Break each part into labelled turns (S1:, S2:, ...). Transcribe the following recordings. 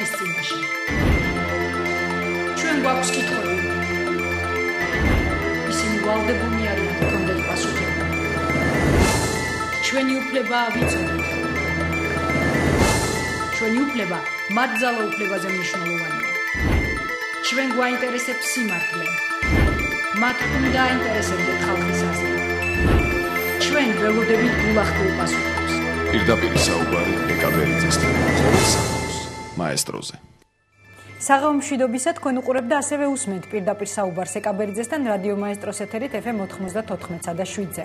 S1: ხალხის წინაშე. ჩვენ გვაქვს კითხვები. ისინი ვალდებულნი არიან გქონდეთ პასუხები. ჩვენი უფლება ვიცოდეთ. ჩვენი უფლება მათგზალა უფლებაზე მნიშვნელოვანია. ჩვენ გვაინტერესებს სიმართლე. მათ უნდა აინტერესებდეთ ხალხის აზრი. ჩვენ ველოდებით გულახდილ პასუხებს.
S2: პირდაპირ საუბარი ეკაბერიძესთან მაესტროზე.
S3: საღამო მშვიდობისა, თქვენ უყურებთ და ასევე უსმენთ პირდაპირ საუბარს ეკაბერიძესთან რადიო მაესტროს ეთერით FM 94.7-ზე.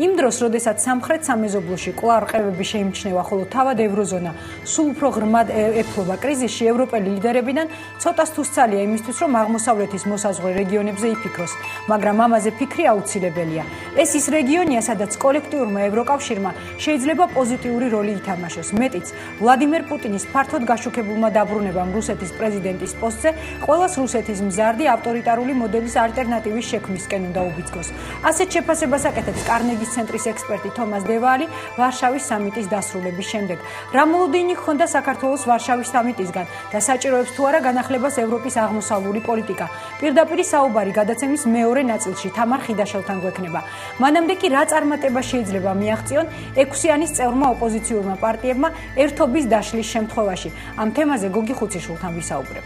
S3: იმ დროს, როდესაც სამხრეთ სამეზობლოში კვლავ რყევები შეიმჩნევა, ხოლო თავად ევროზონა სულ უფრო ღრმად ეფლობა კრიზისში, ევროპელი ლიდერებიდან ცოტას თუ სწალია იმისთვის, რომ აღმოსავლეთის მოსაზღვრე რეგიონებზე იფიქროს, მაგრამ ამაზე ფიქრი აუცილებელია. ეს ის რეგიონია, სადაც კოლექტიურმა ევროკავშირმა შეიძლება პოზიტიური როლი ითამაშოს. მეტიც, ვლადიმერ პუტინის ფართოდ გაშუქებულმა დაბრუნებამ რუსეთის პრეზიდენტის პოსტზე ყველას რუსეთის მზარდი ავტორიტარული მოდელის ალტერნატივის შექმნისკენ უნდა უბიძგოს. ასეთ შეფასებას აკეთებს კარნეგის ცენტრის ექსპერტი თომას დევალი ვარშავის სამიტის დასრულების შემდეგ. რა მოლოდინი ჰქონდა საქართველოს ვარშავის სამიტისგან და საჭიროებს თუ არა განახლებას ევროპის აღმოსავლური პოლიტიკა. პირდაპირი საუბარი გადაცემის მეორე ნაწილში თამარ ხიდაშელთან გვექნება. მანამდე კი რა წარმატება შეიძლება მიაღწიონ 6-იანის წევრმა ოპოზიციურმა პარტიებმა ერთობის დაშლის შემთხვევაში. ამ თემაზე გოგი ხუციშვილთან ვისაუბრებთ.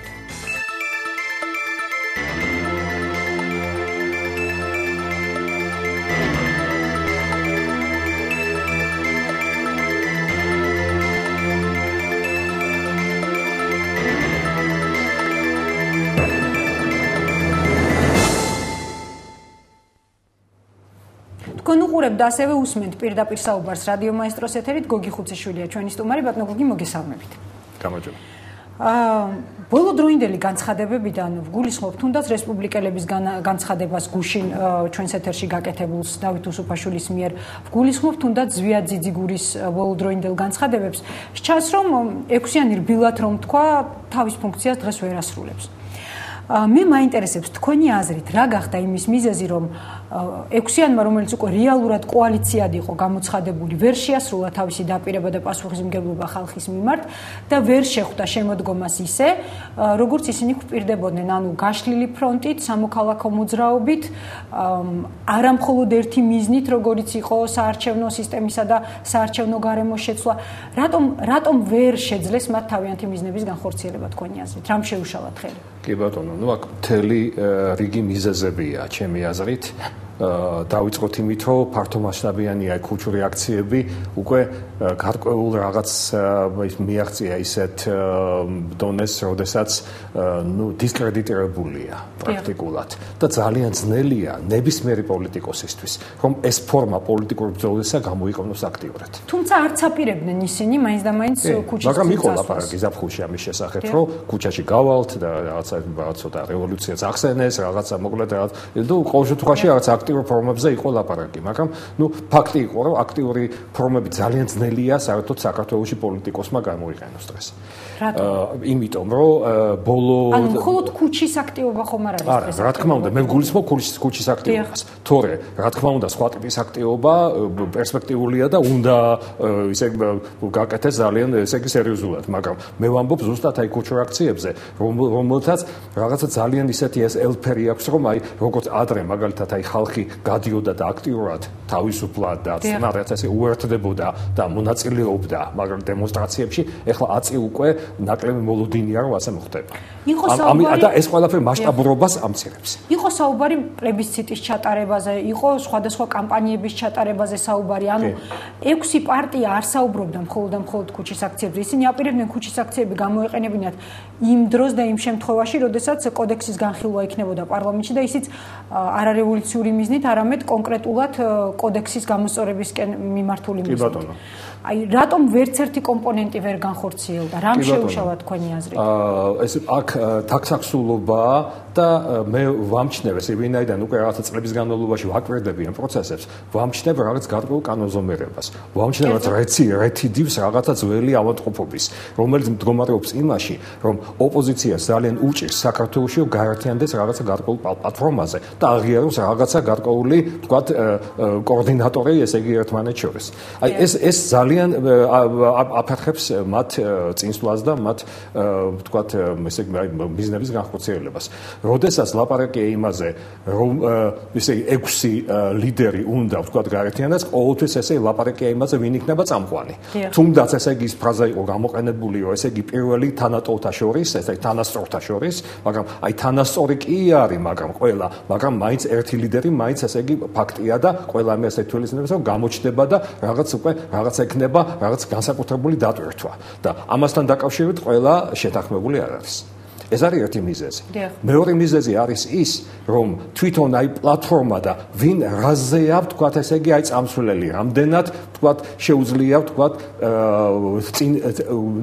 S3: თქვენ უყურებთ და ასევე უსმენთ პირდაპირ საუბარს რადიო მაესტროს ეთერით გოგი ხუციშვილია ჩვენი სტუმარი ბატონო გოგი მოგესალმებით.
S2: გამარჯობა.
S3: ბოლო დროინდელი განცხადებებიდან ვგულისხმობ თუნდაც რესპუბლიკელების განცხადებას გუშინ ჩვენს ეთერში გაკეთებულს დავით უსუფაშვილის მიერ ვგულისხმობ თუნდაც ზვიად ძიძიგურის ბოლო დროინდელ განცხადებებს სჩანს რომ 6-იანი რბილად რომ თქვა თავის ფუნქციას დღეს ვერ ასრულებს. მე მაინტერესებს თქვენი აზრით რა გახდა იმის მიზეზი რომ 6-იანმა რომელიც უკვე რეალურად კოალიციად იყო გამოცხადებული ვერ შეასრულა თავისი დაპირება და პასუხისმგებლობა ხალხის მიმართ და ვერ შეხვდა შემოდგომას ისე როგორც ისინი გვპირდებოდნენ ანუ გაშლილი ფრონტით სამოქალაქო მოძრაობით არა მხოლოდ ერთი მიზნით როგორც იყო საარჩევნო სისტემისა და საარჩევნო გარემოს შეცვლა რატომ ვერ შეძლეს მათ თავიანთი მიზნების განხორციელება თქვენი აზრით რამ შეუშალათ ხელი
S4: კი ბატონო ნუ აქ მთელი რიგი მიზეზებია ჩემი აზრით დავიწყოთ იმით რომ ფართომასშტაბიანია ქუჩური აქციები უკვე გარკვეულ რაღაც მიაღწია ისეთ დონეს როდესაც ნუ დისკრედიტირებულია პრაქტიკულად და ძალიან ძნელია ნებისმიერი პოლიტიკოსისთვის რომ ეს ფორმა პოლიტიკურ ბრძოლისა გამოიყენოს აქტიურად
S3: თუმცა არც აპირებდნენ ისინი მაინც და მაინც ქუჩის
S4: მაგრამ იყო ლაპარაკი ზაფხულში ამის შესახებ რომ ქუჩაში გავალთ და რაღაცა ცოტა რევოლუციაც ახსენეს რაღაცა მოკლედ რაღაც და ყოველ შემთხვევაში რაღაც აქტიურ ფორმებზე იყო ლაპარაკი, მაგრამ ნუ ფაქტი იყო, რომ აქტიური ფორმები ძალიან ძნელია საერთოდ საქართველოში პოლიტიკოსმა გამოიყენოს დღეს. იმიტომ რომ ბოლო
S3: ანუ მხოლოდ ქუჩის აქტივობა ხომ არ არის დღეს?
S4: რა თქმა უნდა, მე ვგულისხმობ ქუჩის აქტივობას. თორე, რა თქმა უნდა, სხვა ტიპის აქტივობა პერსპექტიულია და უნდა ისე გაკეთეს ძალიან ესე იგი სერიოზულად, მაგრამ მე ვამბობ ზუსტად აი ქუჩურ აქციებზე, რომელთაც რაღაცა ძალიან ისეთი ეს ელფერი აქვს, რომ აი როგორც ადრე მაგალითად აი ხალხი გადიოდა და აქტიურად თავისუფლად და წინარეთ ესე უერთდებოდა და მონაწილეობდა მაგრამ დემონსტრაციებში ეხლა აწი უკვე ნაკლები მოლოდინია რომ ასე მოხდება. და ეს ყველაფერი მასშტაბურობას ამცირებს.
S3: იყო საუბარი პლებისციტის ჩატარებაზე, იყო სხვადასხვა კამპანიების ჩატარებაზე საუბარი. ანუ 6 პარტია არ საუბრობდა მხოლოდ ქუჩის აქციებზე. ისინი აპირებდნენ ქუჩის აქციები გამოეყენებინათ იმ დროს და იმ შემთხვევაში, როდესაც კოდექსის განხილვა იქნებოდა პარლამენტში და ისიც არარევოლუციური მიზნით, არამედ კონკრეტულად კოდექსის გამოსწორებისკენ მიმართული მიზნით.
S4: კი ბატონო.
S3: აი რატომ ვერც ერთი კომპონენტი ვერ განხორციელდა? რამ შეუშალა თქვენი აზრით?
S4: ეს აქ თაქსაქსულობაა და მე ვამჩნევ ეს ვინაიდან უკვე რაღაცა წლების განმავლობაში ვაკვირდები ამ პროცესებს, ვამჩნევ რაღაც გარკვეულ კანონზომიერებას. ვამჩნევ რეთიდივს რაღაცა ძველი ავადმყოფობის, რომელიც მდგომარეობს იმაში, რომ ოპოზიციას ძალიან უჭირს საქართველოში გაერთიანდეს რაღაცა გარკვეულ პლატფორმაზე და აღიაროს რაღაცა გარკვეული, თქვათ, კოორდინატორი, ესე იგი ერთმანეთს შორის. აი ეს ძალიან ძალიან აფერხებს მათ წინსვლას და მათ ვთქვათ ესე ბიზნესის განხორციელებას. როდესაც ლაპარაკია იმაზე, რომ ესე 6 ლიდერი უნდა ვთქვათ გაერთიანდეს, ყოველთვის ესე ლაპარაკია იმაზე, ვინ იქნება წამყვანი. თუნდაც ესე იგი ის ფრაზა იყო გამოყენებულიო, ესე იგი პირველი თანატოლთა შორის, ესე თანასწორთა შორის, მაგრამ აი თანასწორი კი არის, მაგრამ მაინც ერთი ლიდერი მაინც ესე იგი ფაქტია და ყველა ამას ეთვალისწინებს, რომ გამოჩნდება და რაღაც უკვე რაღაც ექნება, რაღაც განსაკუთრებული დატვირთვა და ამასთან დაკავშირებით ყველა შეთანხმებული არ არის. ეს არის ერთი მიზეზი. მეორე მიზეზი არის ის, რომ თვითონ აი პლატფორმა და ვინ რაზეა, ვთქვათ, ესე იგი აი წამსვლელი, რამდენად, ვთქვათ, შეუძლია, ვთქვათ,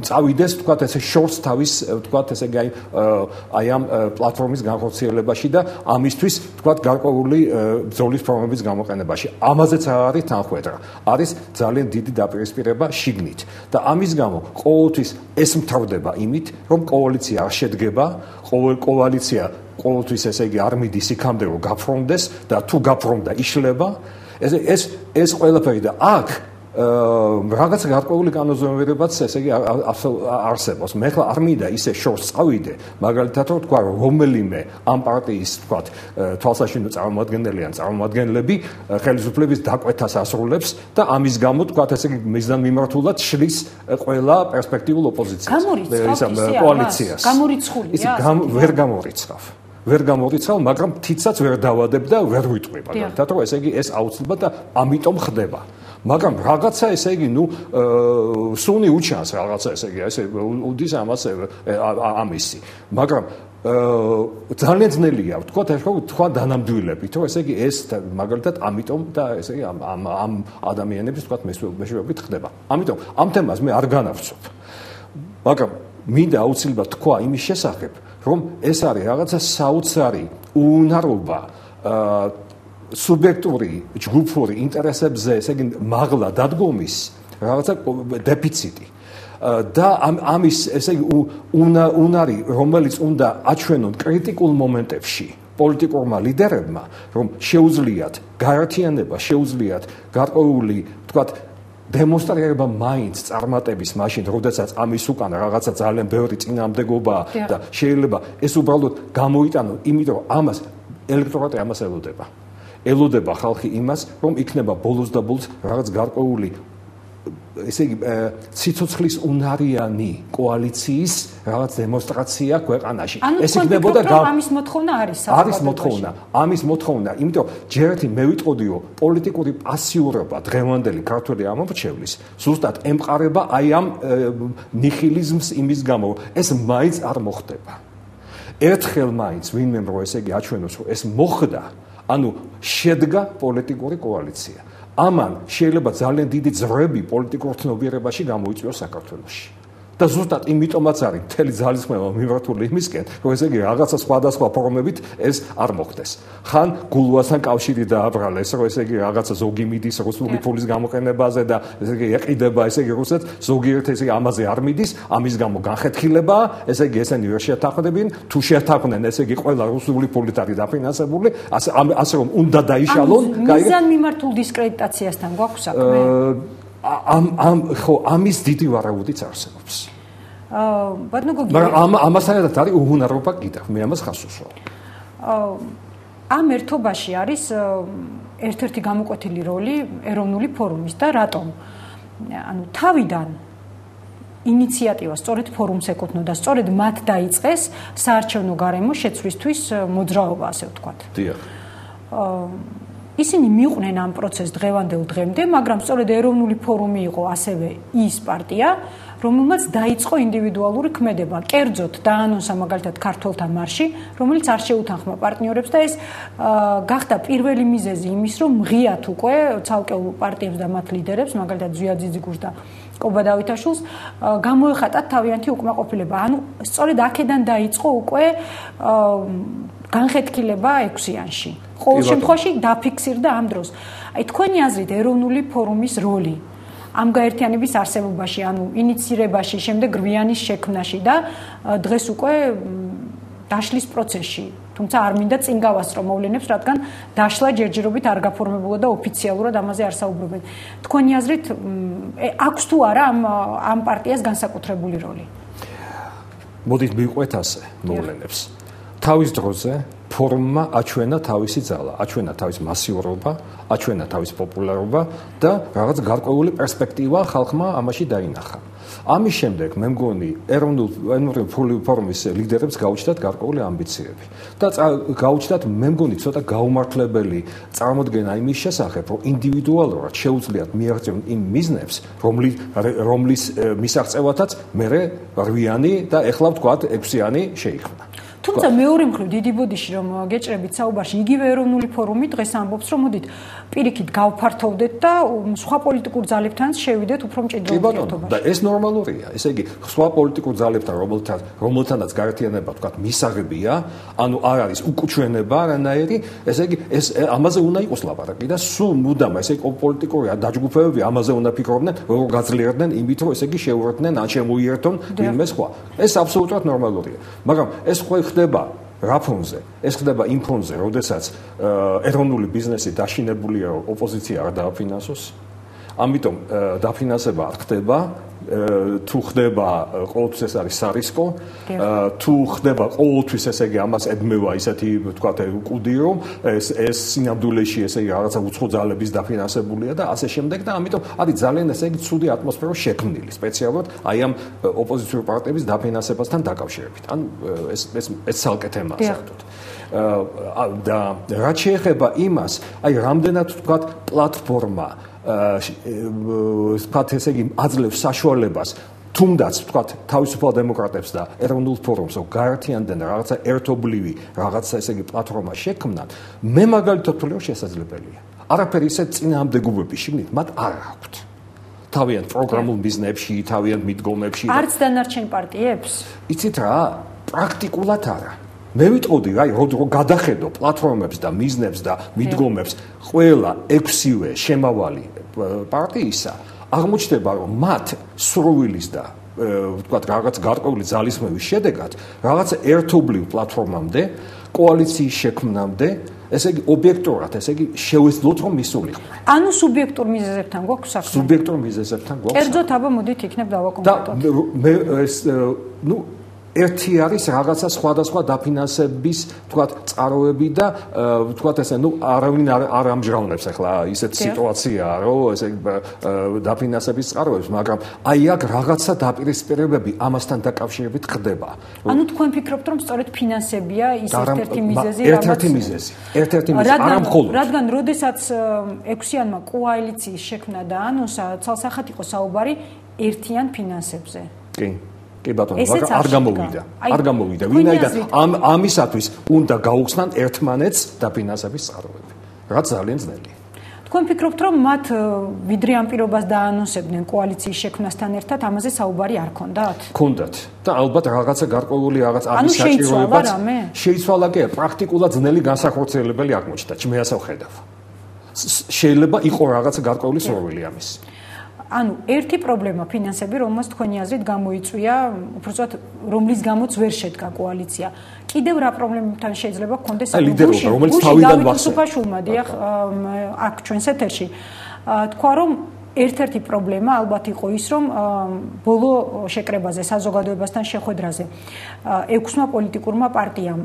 S4: წავიდეს, ვთქვათ, ესე შორს თავის, ვთქვათ, ესე იგი აი ამ პლატფორმის განხორციელებაში და ამისთვის, ვთქვათ, გარკვეული ბრძოლის ფორმების გამოყენებაში. ამაზეც არის თანხმედრა. არის ძალიან დიდი დაპირისპირება შიგნით და ამის გამო ყოველთვის ეს მთავრდება იმით, რომ კოალიცია არ შედგება კოალიცია ყოველთვის ესე იგი არ მიდის იქამდე რომ გაფრონდეს და თუ გაფრონდა იშლება ეს ყველაფერი და აქ რაღაც გარკვეული კანონზომიერებაც ესე იგი არსებობს. მე ხლა არ მინდა ისე შორს წავიდე, მაგალითად რომ თქვა რომელიმე ამ პარტიის თქვათ თვალსაჩინო წარმომადგენელი ან წარმომადგენლები ხელისუფლების დაკვეთას ასრულებს და ამის გამო თქვათ ესე იგი მიზნად მიმართულად შლის ყველა პერსპექტიულ ოპოზიციას.
S3: კოალიციას. გამორიცხულია.
S4: ვერ გამორიცხავ, მაგრამ თითსაც ვერ დავადებ და ვერ ვიტყვი მაგალითად რომ ესე იგი ეს აუცილებლად და ამიტომ ხდება. მაგრამ რაღაცა ესე იგი სუნი უჩანს რაღაცა ესე იგი ესე უდის ამას ამისი მაგრამ ძალიან ძნელია ვთქვათ თქვა დანამდვილებით რომ ესე იგი ეს მაგალითად ამიტომ და ესე იგი ამ ადამიანების ვთქვათ მეშვეობით ხდება ამიტომ ამ თემას მე არ განავცობ მაგრამ მინდა აუცილებლად თქვა იმის შესახებ რომ ეს არის რაღაცა საოცარი უუნარობა სუბიექტური ჯგუფური ინტერესებზე ესე იგი მაღლა დადგომის რაღაცა დეფიციტი და ამის ესე იგი უნარი რომელიც უნდა აჩვენონ კრიტიკულ მომენტებში პოლიტიკურმა ლიდერებმა რომ შეუძლიათ გაერთიანება შეუძლიათ გარკვეული თქვათ დემონსტრირება მაინც წარმატების მაშინ როდესაც ამის უკან რაღაცა ძალიან ბევრი წინააღმდეგობაა და შეიძლება ეს უბრალოდ გამოიტანონ იმიტომ რომ ამას ელექტორატი ამას ელოდება ხალხი იმას, რომ იქნება ბოლოს და ბოლოს რაღაც გარკვეული ესე იგი ციცოცხლის უნარიანი კოალიციის რაღაც დემონსტრაცია ქვეყანაში.
S3: ეს იქნებოდა ამის მოთხოვნა არის
S4: მოთხოვნა. ამის მოთხოვნა, იმიტომ ჯერ ერთი მე ვიტყოდიო პოლიტიკური პასიურობა დღევანდელი ქართული ამომრჩევლის ზუსტად ემყარება აი ამ ნიხილიზმს იმის გამო, ეს მაინც არ მოხდება. ერთხელ მაინც ვინმე რო ესე იგი აჩვენოს, რომ ეს მოხდა ანუ შედგა პოლიტიკური კოალიცია. ამან შეიძლება ძალიან დიდი ძრები პოლიტიკურ ცნობიერებაში გამოიწვიოს საქართველოში. და ზუსტად იმიტომაც არის მთელი ძალისხმევა მიმართული იმისკენ, რომ ესე იგი რაღაცა სხვადასხვა ფორმებით ეს არ მოხდეს. ხან გულუასთან კავშირი დააბრალეს, რომ ესე იგი რაღაცა ზოგი მიდის რუსული ფულის გამოყენებაზე და ესე იგი ეყიდება ესე იგი რუსეთს, ზოგიერთ ესე იგი ამაზე არ მიდის, ამის გამო განხეთქილებაა, ესე იგი ესენი ვერ შეთანხმდებიან, თუ შეთანხმდნენ ესე იგი ყველა რუსული ფულით არის დაფინანსებული, ასე რომ უნდა დაიშალონ,
S3: მიზან მიმართულ დისკრედიტაციასთან გვაქვს საქმე?
S4: ამის დიდი ვარაუდიც არსებობს.
S3: ბატონო გოგი.
S4: მაგრამ ამასთანავე არის უღუნარობა კიდევ, მე ამას ხას უსვამ.
S3: ამ ერთობაში არის ერთ-ერთი გამოკვეთილი როლი ეროვნული ფორუმის და რატომ? ანუ თავიდან ინიციატივა სწორედ ფორუმს ეკუთვნოდა, სწორედ მათ დაიწყეს საარჩევნო გარემო შეცვლისთვის მოძრაობა, ასე ვთქვათ.
S4: დიახ.
S3: ისინი მიყვნენ ამ პროცესს დღევანდელ დღემდე, მაგრამ სწორედ ეროვნული ფორუმი იყო ასევე ის პარტია, რომელმაც დაიწყო ინდივიდუალური ქმედება, კერძოდ დაანონსა მაგალითად ქართველთა მარში, რომელიც არ შეუთანხმა პარტნიორებს და ეს გახდა პირველი მიზეზი იმის, რომ მღიათ უკვე ცალკეულ პარტიებს და მათ ლიდერებს, მაგალითად ზვია ძიძიგურს და კობა დავითაშვილს, გამოეხატათ თავიანთი უკმაყოფილება. ანუ სწორედ აქედან დაიწყო უკვე განხეთქილება 6-იანში. ყოველ შემთხვევაში დაფიქსირდა ამ დროს. აი თქვენი აზრით ეროვნული ფორუმის როლი ამ გაერთიანების არსებობაში, ანუ ინიცირებაში, შემდეგ რვიანის შექმნაში და დღეს უკვე დაშლის პროცესში, თუმცა არ მინდა წინ გავასწრო მოვლენებს, რადგან დაშლა ჯერჯერობით არ გაფორმებულა და ოფიციალურად ამაზე არ საუბრობენ. თქვენი აზრით, აქვს თუ არა ამ პარტიას განსაკუთრებული როლი?
S4: მოდით მივყვეთ ასე მოვლენებს. თავის დროზე ფორუმმა აჩვენა თავისი ძალა, აჩვენა თავის მასიურობა, აჩვენა თავის პოპულარობა და რაღაც გარკვეული პერსპექტივა ხალხმა ამაში დაინახა. ამის შემდეგ მე მგონი ეროვნული ფორუმის ლიდერებს გაუჩნდათ გარკვეული ამბიციები და გაუჩნდათ მე მგონი ცოტა გაუმართლებელი წარმოდგენა იმის შესახებ, რომ ინდივიდუალურად შეუძლიათ მიაღწიონ იმ მიზნებს, რომლის მისაღწევათაც მე 8-იანი და ეხლა ვთქვათ 6-იანი შეიქმნა.
S3: თუმცა მეორე მხრივ დიდი ბოდიში რომ გეჭრებით საუბარში, იგივე ეროვნული ფორუმი დღეს ამბობს, რომ მოდით პირიქით გავფართოვდეთ და სხვა პოლიტიკურ ძალებთანაც შევიდეთ უფრო მჭიდრო ურთიერთობაში.
S4: და ეს ნორმალურია. ესე იგი, სხვა პოლიტიკურ ძალებთან, რომელთანაც გაერთიანება თქვათ მისაღებია, ანუ არ არის უკუჩვენება არანაირი, ესე იგი, ეს ამაზე უნდა იყოს ლაპარაკი და სულ მუდამ ესე იგი პოლიტიკური დაჯგუფებები ამაზე უნდა ფიქრობდნენ, როგორ გაძლიერდნენ იმით, რომ ესე იგი შეუერთდნენ ან შემოიერთონ ვინმე სხვა. ეს აბსოლუტურად ნორმალურია. მაგრამ ეს ხო ხდება რა ფონზე? ეს ხდება იმ ფონზე, როდესაც ეროვნული ბიზნესი დაშინებულია, რომ ოპოზიცია არ დააფინანსოს. ამიტომ დაფინანსება არ ხდება, თუ ხდება ყოველთვის ეს არის სარისკო, თუ ხდება ყოველთვის ესე იგი ამას ედმევა ისეთი ვთქვათ კუდი, რომ ეს სინამდვილეში ესე იგი რაღაცა უცხო ძალების დაფინანსებულია და ასე შემდეგ და ამიტომ არის ძალიან ესე იგი ცუდი ატმოსფერო შექმნილი სპეციალურად აი ამ ოპოზიციური პარტიების დაფინანსებასთან დაკავშირებით. ანუ ეს ცალკე თემაა საერთოდ. და რაც შეეხება იმას, აი რამდენად ვთქვათ პლატფორმა ვთქვათ ესე იგი აძლევს საშუალებას თუნდაც ვთქვათ თავისუფალ დემოკრატებს და ეროვნულ ფორუმს რომ გაერთიანდნენ რაღაცა ერთობლივი რაღაცა ესე იგი პლატფორმა შექმნან, მე მაგალითად ვთვლი რომ შესაძლებელია. არაფერი ისე წინააღმდეგობების შიგნით მათ არ აქვთ. თავიანთ პროგრამულ ბიზნესებში, თავიანთ მიდგომებში.
S3: არც დანარჩენ პარტიებს?
S4: იცით რა, პრაქტიკულად არა. მე ვიტყოდი, რომ გადახედო პლატფორმებს და მიზნებს და მიდგომებს ყველა 6-ვე შემავალი პარტიისა, აღმოჩნდება, რომ მათ სურვილის და ვთქვათ რაღაც გარკვეული ძალისხმევის შედეგად რაღაცა ერთობლივ პლატფორმამდე, კოალიციის შექმნამდე, ესე იგი ობიექტურად, ესე იგი შევეცდოთ რომ მისულიყო.
S3: ანუ სუბიექტურ მიზეზებთან გვაქვს საქმე?
S4: სუბიექტურ მიზეზებთან გვაქვს.
S3: კერძოდ აბა მოდით იქნებ დავაკონკრეტოთ.
S4: და მე ეს ერთი არის რაღაცა სხვადასხვა დაფინანსების, ვთქვათ, წყაროები და ვთქვათ ესე, არავინ არ ამჟღავნებს ახლა ისეთ სიტუაციაა, რომ ესე დაფინანსების წყაროებს, მაგრამ აი აქ რაღაცა დაპირისპირებები ამასთან დაკავშირებით ხდება.
S3: ანუ თქვენ ფიქრობთ, რომ სწორედ ფინანსებია ის ერთ-ერთი მიზეზი,
S4: ერთ-ერთი მიზეზი, არა მხოლოდ.
S3: რადგან როდესაც 6-იანმა კოალიციის შექმნა და ანონსა, ცალსახად იყო საუბარი ერთიან ფინანსებზე.
S4: კი. კი ბატონო, მაგრამ არ გამოვიდა. ვინაიდან ამისათვის უნდა გაუხსნან ერთმანეთს დაფინანსების წყაროები. რაც ძალიან ძნელია.
S3: თქვენ ფიქრობთ, რომ მათ ვიდრე ამ პირობას დაანონსებდნენ კოალიციის შექმნასთან ერთად, ამაზე საუბარი არ ქონდათ?
S4: ქონდათ. და ალბათ რაღაცა გარკვეული რაღაც ამის საჭიროებაც შეიცვალა კი, პრაქტიკულად ძნელი განსახორციელებელი აღმოჩნდა. მე ასე ვხედავ. შეიძლება იყოს რაღაცა გარკვეული სურვილი ამის.
S3: ანუ ერთი პრობლემა ფინანსები, რომელსაც თქვენი აზრით გამოიწვია, უბრალოდ რომლის გამოც ვერ შედგა კოალიცია. კიდევ რა პრობლემებთან შეიძლება გქონდეს
S4: ლიდერობა, რომელიც თავიდან
S3: ვახსენე. დიახ, აქ ჩვენს ეთერში თქვა, რომ ერთ-ერთი პრობლემა ალბათ იყო ის, რომ ბოლო შეკრებაზე, საზოგადოებასთან შეხვედრაზე 6-მა პოლიტიკურმა პარტიამ,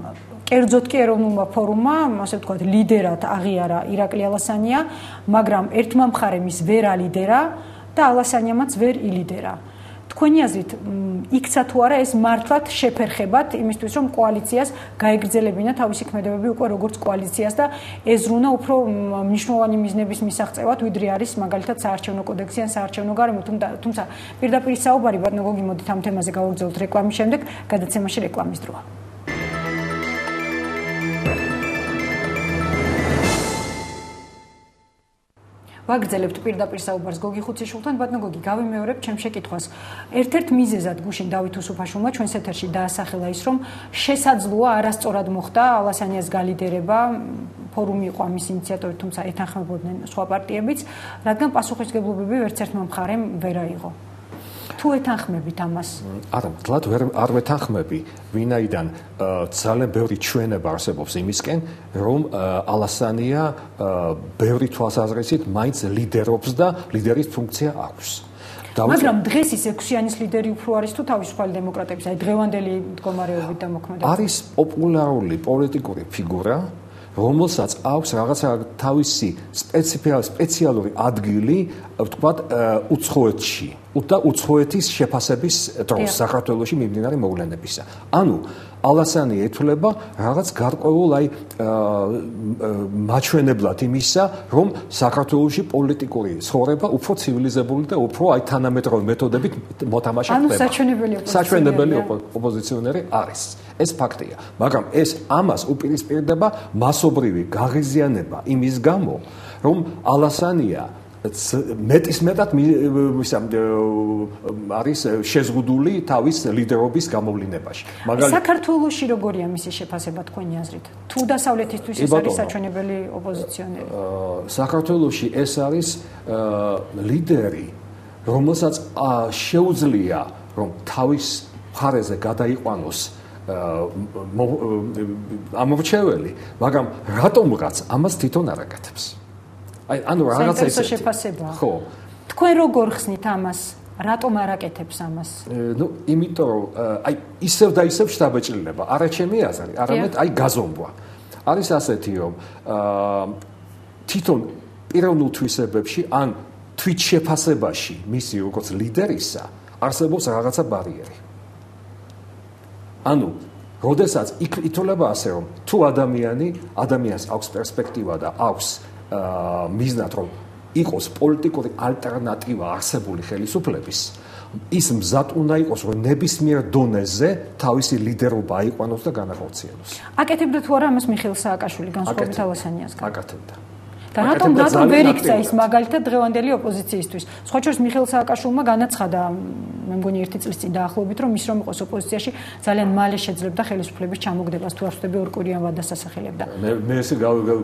S3: კერძოდ კი ეროვნულმა ფორუმმა, ასე ვთქვათ, ლიდერად აღიარა ირაკლი ალასანია, მაგრამ ერთმა მხარემ ის ვერ ალიდერა და ალასანიამაც ვერ ილიდერა. თქვენი აზრით, იქცა თუ არა ეს მართლად შეფერხებად იმისთვის, რომ კოალიციას გაეგრძელებინა თავისი ქმედებები უკვე როგორც კოალიციას და ეზრუნა უფრო მნიშვნელოვანი მიზნების მისაღწევად, ვიდრე არის მაგალითად საარჩევნო კოდექსი ან საარჩევნო გარემო, თუმცა პირდაპირ საუბარი ბატონო გოგი, მოდით ამ თემაზე გავაგრძელოთ რეკლამის შემდეგ, გადაცემაში რეკლამის დროა. ვაგრძელებთ პირდაპირ საუბარს გოგი ხუციშვილთან. ბატონო გოგი, გავიმეორებ ჩემ შეკითხვას. ერთ-ერთ მიზეზად გუშინ დავით უსუფაშვილმა ჩვენს ეთერში დაასახელა ის, რომ შესაძლოა არასწორად მოხდა ალასანიას გალიდერება, ფორუმი იყო ამის ინიციატორი, თუმცა ეთანხმებოდნენ სხვა პარტიებიც, რადგან პასუხისმგებლობები ვერც ერთმა მხარემ ვერ აიღო. თუ ეთანხმებით ამას?
S4: არა, თლად არ ვეთანხმები, ვინაიდან ძალიან ბევრი ჩვენება არსებობს იმისკენ, რომ ალასანია ბევრი თვალსაზრისით მაინც ლიდერობს და ლიდერის ფუნქცია აქვს.
S3: მაგრამ დღეს ის 6-იანის ლიდერი უფრო არის თუ თავისუფალი დემოკრატების, აი დღევანდელი მდგომარეობით და მოქმედებით?
S4: არის პოპულარული პოლიტიკური ფიგურა, რომელსაც აქვს რაღაცა თავისი სპეციალური ადგილი, ვთქვათ, უცხოეთში და უცხოეთის შეფასების დროს საქართველოში მიმდინარე მოვლენებისა. ანუ ალასანი ეთვლება რაღაც გარკვეულ მაჩვენებლად იმისა, რომ საქართველოში პოლიტიკური ცხოვრება უფრო ცივილიზებული და უფრო თანამედროვე მეთოდებით მოთამაშე ხდება.
S3: ანუ
S4: საჩვენებელი ოპოზიციონერი არის. ეს ფაქტია, მაგრამ ეს ამას უპირისპირდება მასობრივი გაღიზიანება იმის გამო, რომ ალასანია მეტისმეტად არის შეზღუდული თავის ლიდერობის გამოვლინებაში.
S3: საქართველოში როგორია მისი შეფასება თქვენი აზრით? თუ დასავლეთისთვის ეს არის საჩვენებელი ოპოზიციონერი?
S4: საქართველოში ეს არის ლიდერი, რომელსაც შეუძლია რომ თავის მხარეზე გადაიყვანოს ამორჩეველი, მაგრამ რატომღაც ამას თვითონ არ აკეთებს. ანუ რაღაცა ისეთი
S3: შეფასებაა.
S4: ხო.
S3: თქვენ როგორ ხსნით ამას? რატომ არ აკეთებს ამას?
S4: იმიტომ რომ ისევ და ისევ შთაბეჭდილება, არა ჩემი აზრი, არამედ გაზომვა. არის ასეთი რომ თვითონ პიროვნულ თვისებებში ან თვით შეფასებაში მისი როგორც ლიდერისა არსებობს რაღაცა ბარიერი. ანუ როდესაც ითვლება ასე რომ თუ ადამიანს აქვს პერსპექტივა და აქვს მიზნად რომ იყოს პოლიტიკური ალტერნატივა არსებული ხელისუფლების, ის მზად უნდა იყოს რომ ნებისმიერ დონეზე თავისი ლიდერობა აიყვანოს და განახორციელოს.
S3: აკეთებდა თუ არა ამას მიხეილ სააკაშვილი განსხვავებით ალასანიასგან?
S4: აკეთებდა.
S3: და რატომ ვერ იქცა ის მაგალითად დღევანდელი ოპოზიციისთვის? სხვა შორის მიხეილ სააკაშვილმა განაცხადა, მე მგონი 1 წლის წინ დაახლოებით, რომ ის რომ იყოს ოპოზიციაში ძალიან მალე შეძლებდა ხელისუფლების ჩამოგდებას, თუ არ ვთქვი ორკურიან ვადას ასახელებდა.
S4: მე ესე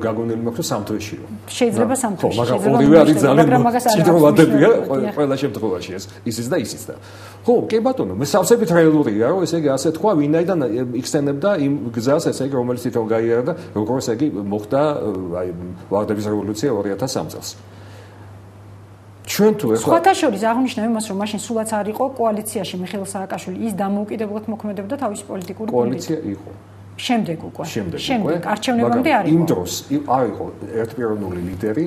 S4: გაგონილი მაქვს რომ სამთვეშიო.
S3: შეიძლება სამთვეში.
S4: მაგრამ ორივე არის ძალიან ჭიდროვადებია ყველა შემთხვევაში ისიც და ისიც და. ხო, კი ბატონო, მე სავსებით რეალურია, რომ ესე იგი ასე თქვა, ვინაიდან იხსენებდა იმ გზას, ესე იგი რომელიც თვითონ გაიარა და როგორ ესე იგი მოხდა ვარდების რევოლუცია 2003 წელს. ჩვენ თუ ეხლა
S3: სხვათა შორის აღნიშნავ იმას, რომ მაშინ სულაც არ იყო კოალიციაში მიხეილ სააკაშვილი, ის დამოუკიდებლად მოქმედებდა თავისი პოლიტიკური
S4: კოალიცია იყო.
S3: შემდეგ არჩევნებამდე არ იყო.
S4: იმ დროს არ იყო ერთპიროვნული ლიდერი,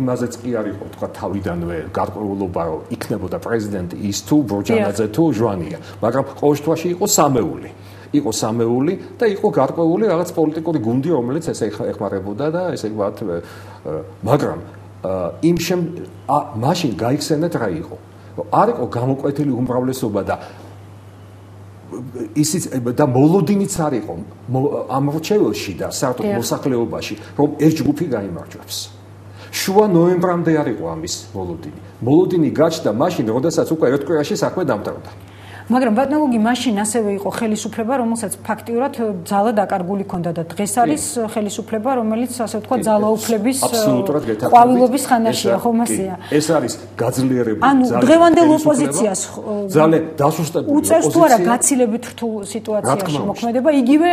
S4: იმაზეც კი არ იყო თქვა თავიდანვე გარკვეულობა, რომ იქნებოდა პრეზიდენტი ის თუ ბროჯანაძე თუ ჟვანია, მაგრამ ყოველ შემთხვევაში იყო სამეული. იყო სამეული და იყო გარკვეული რაღაც პოლიტიკური გუნდი, რომელიც ესე ეხმარებოდა და ესე ვთქვათ, მაგრამ მაშინ გაიხსენეთ რა იყო. არ იყო გამოკვეთილი უმრავლესობა და ისიც და მოლოდინიც არ იყო ამორჩეველში და საერთოდ მოსახლეობაში, რომ ეს ჯგუფი გაიმარჯვებს. შუა ნოემბრამდე არ იყო ამის მოლოდინი. მოლოდინი გაჩნდა მაშინ, როდესაც უკვე ერთ კვირაში საქმე დამთავრდა.
S3: მაგრამ ბატონოგი მაშინ ასევე იყო ხელისუფლება, რომელსაც ფაქტიურად ძალა დაკარგული ჰქონდა და დღეს არის ხელისუფლება, რომელიც ასე ვთქვათ ძალაუფლების ყვავილობის ხანაშია, ხომ ასეა.
S4: ეს არის გაძლიერებული
S3: ანუ დღევანდელ ოპოზიციას
S4: ძალიან დასუსტებული
S3: უწევს თუ არა გაცილებით რთულ სიტუაციაში მოქმედება, იგივე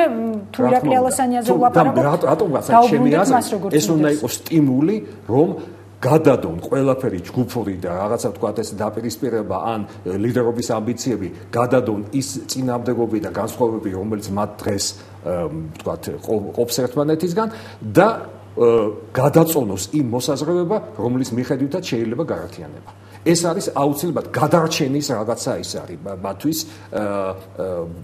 S3: თუ ირაკლი ალასანიაზე ვლაპარაკობთ.
S4: რატომღაც ჩემი აზრით ეს უნდა იყოს სტიმული, რომ გადადონ ყველაფერი ჯგუფური და რაღაცა ვთქვათ ეს დაპირისპირება ან ლიდერობის ამბიციები გადადონ ის წინამდებობები და განსხვავებები რომელიც მათ დღეს ვთქვათ ყოფს ერთმანეთისგან და გადაწონოს იმ მოსაზრება რომლის მიხედვითაც შეიძლება გაერთიანება. ეს არის აუცილებლად გადარჩენის რაღაცა ის არის მათთვის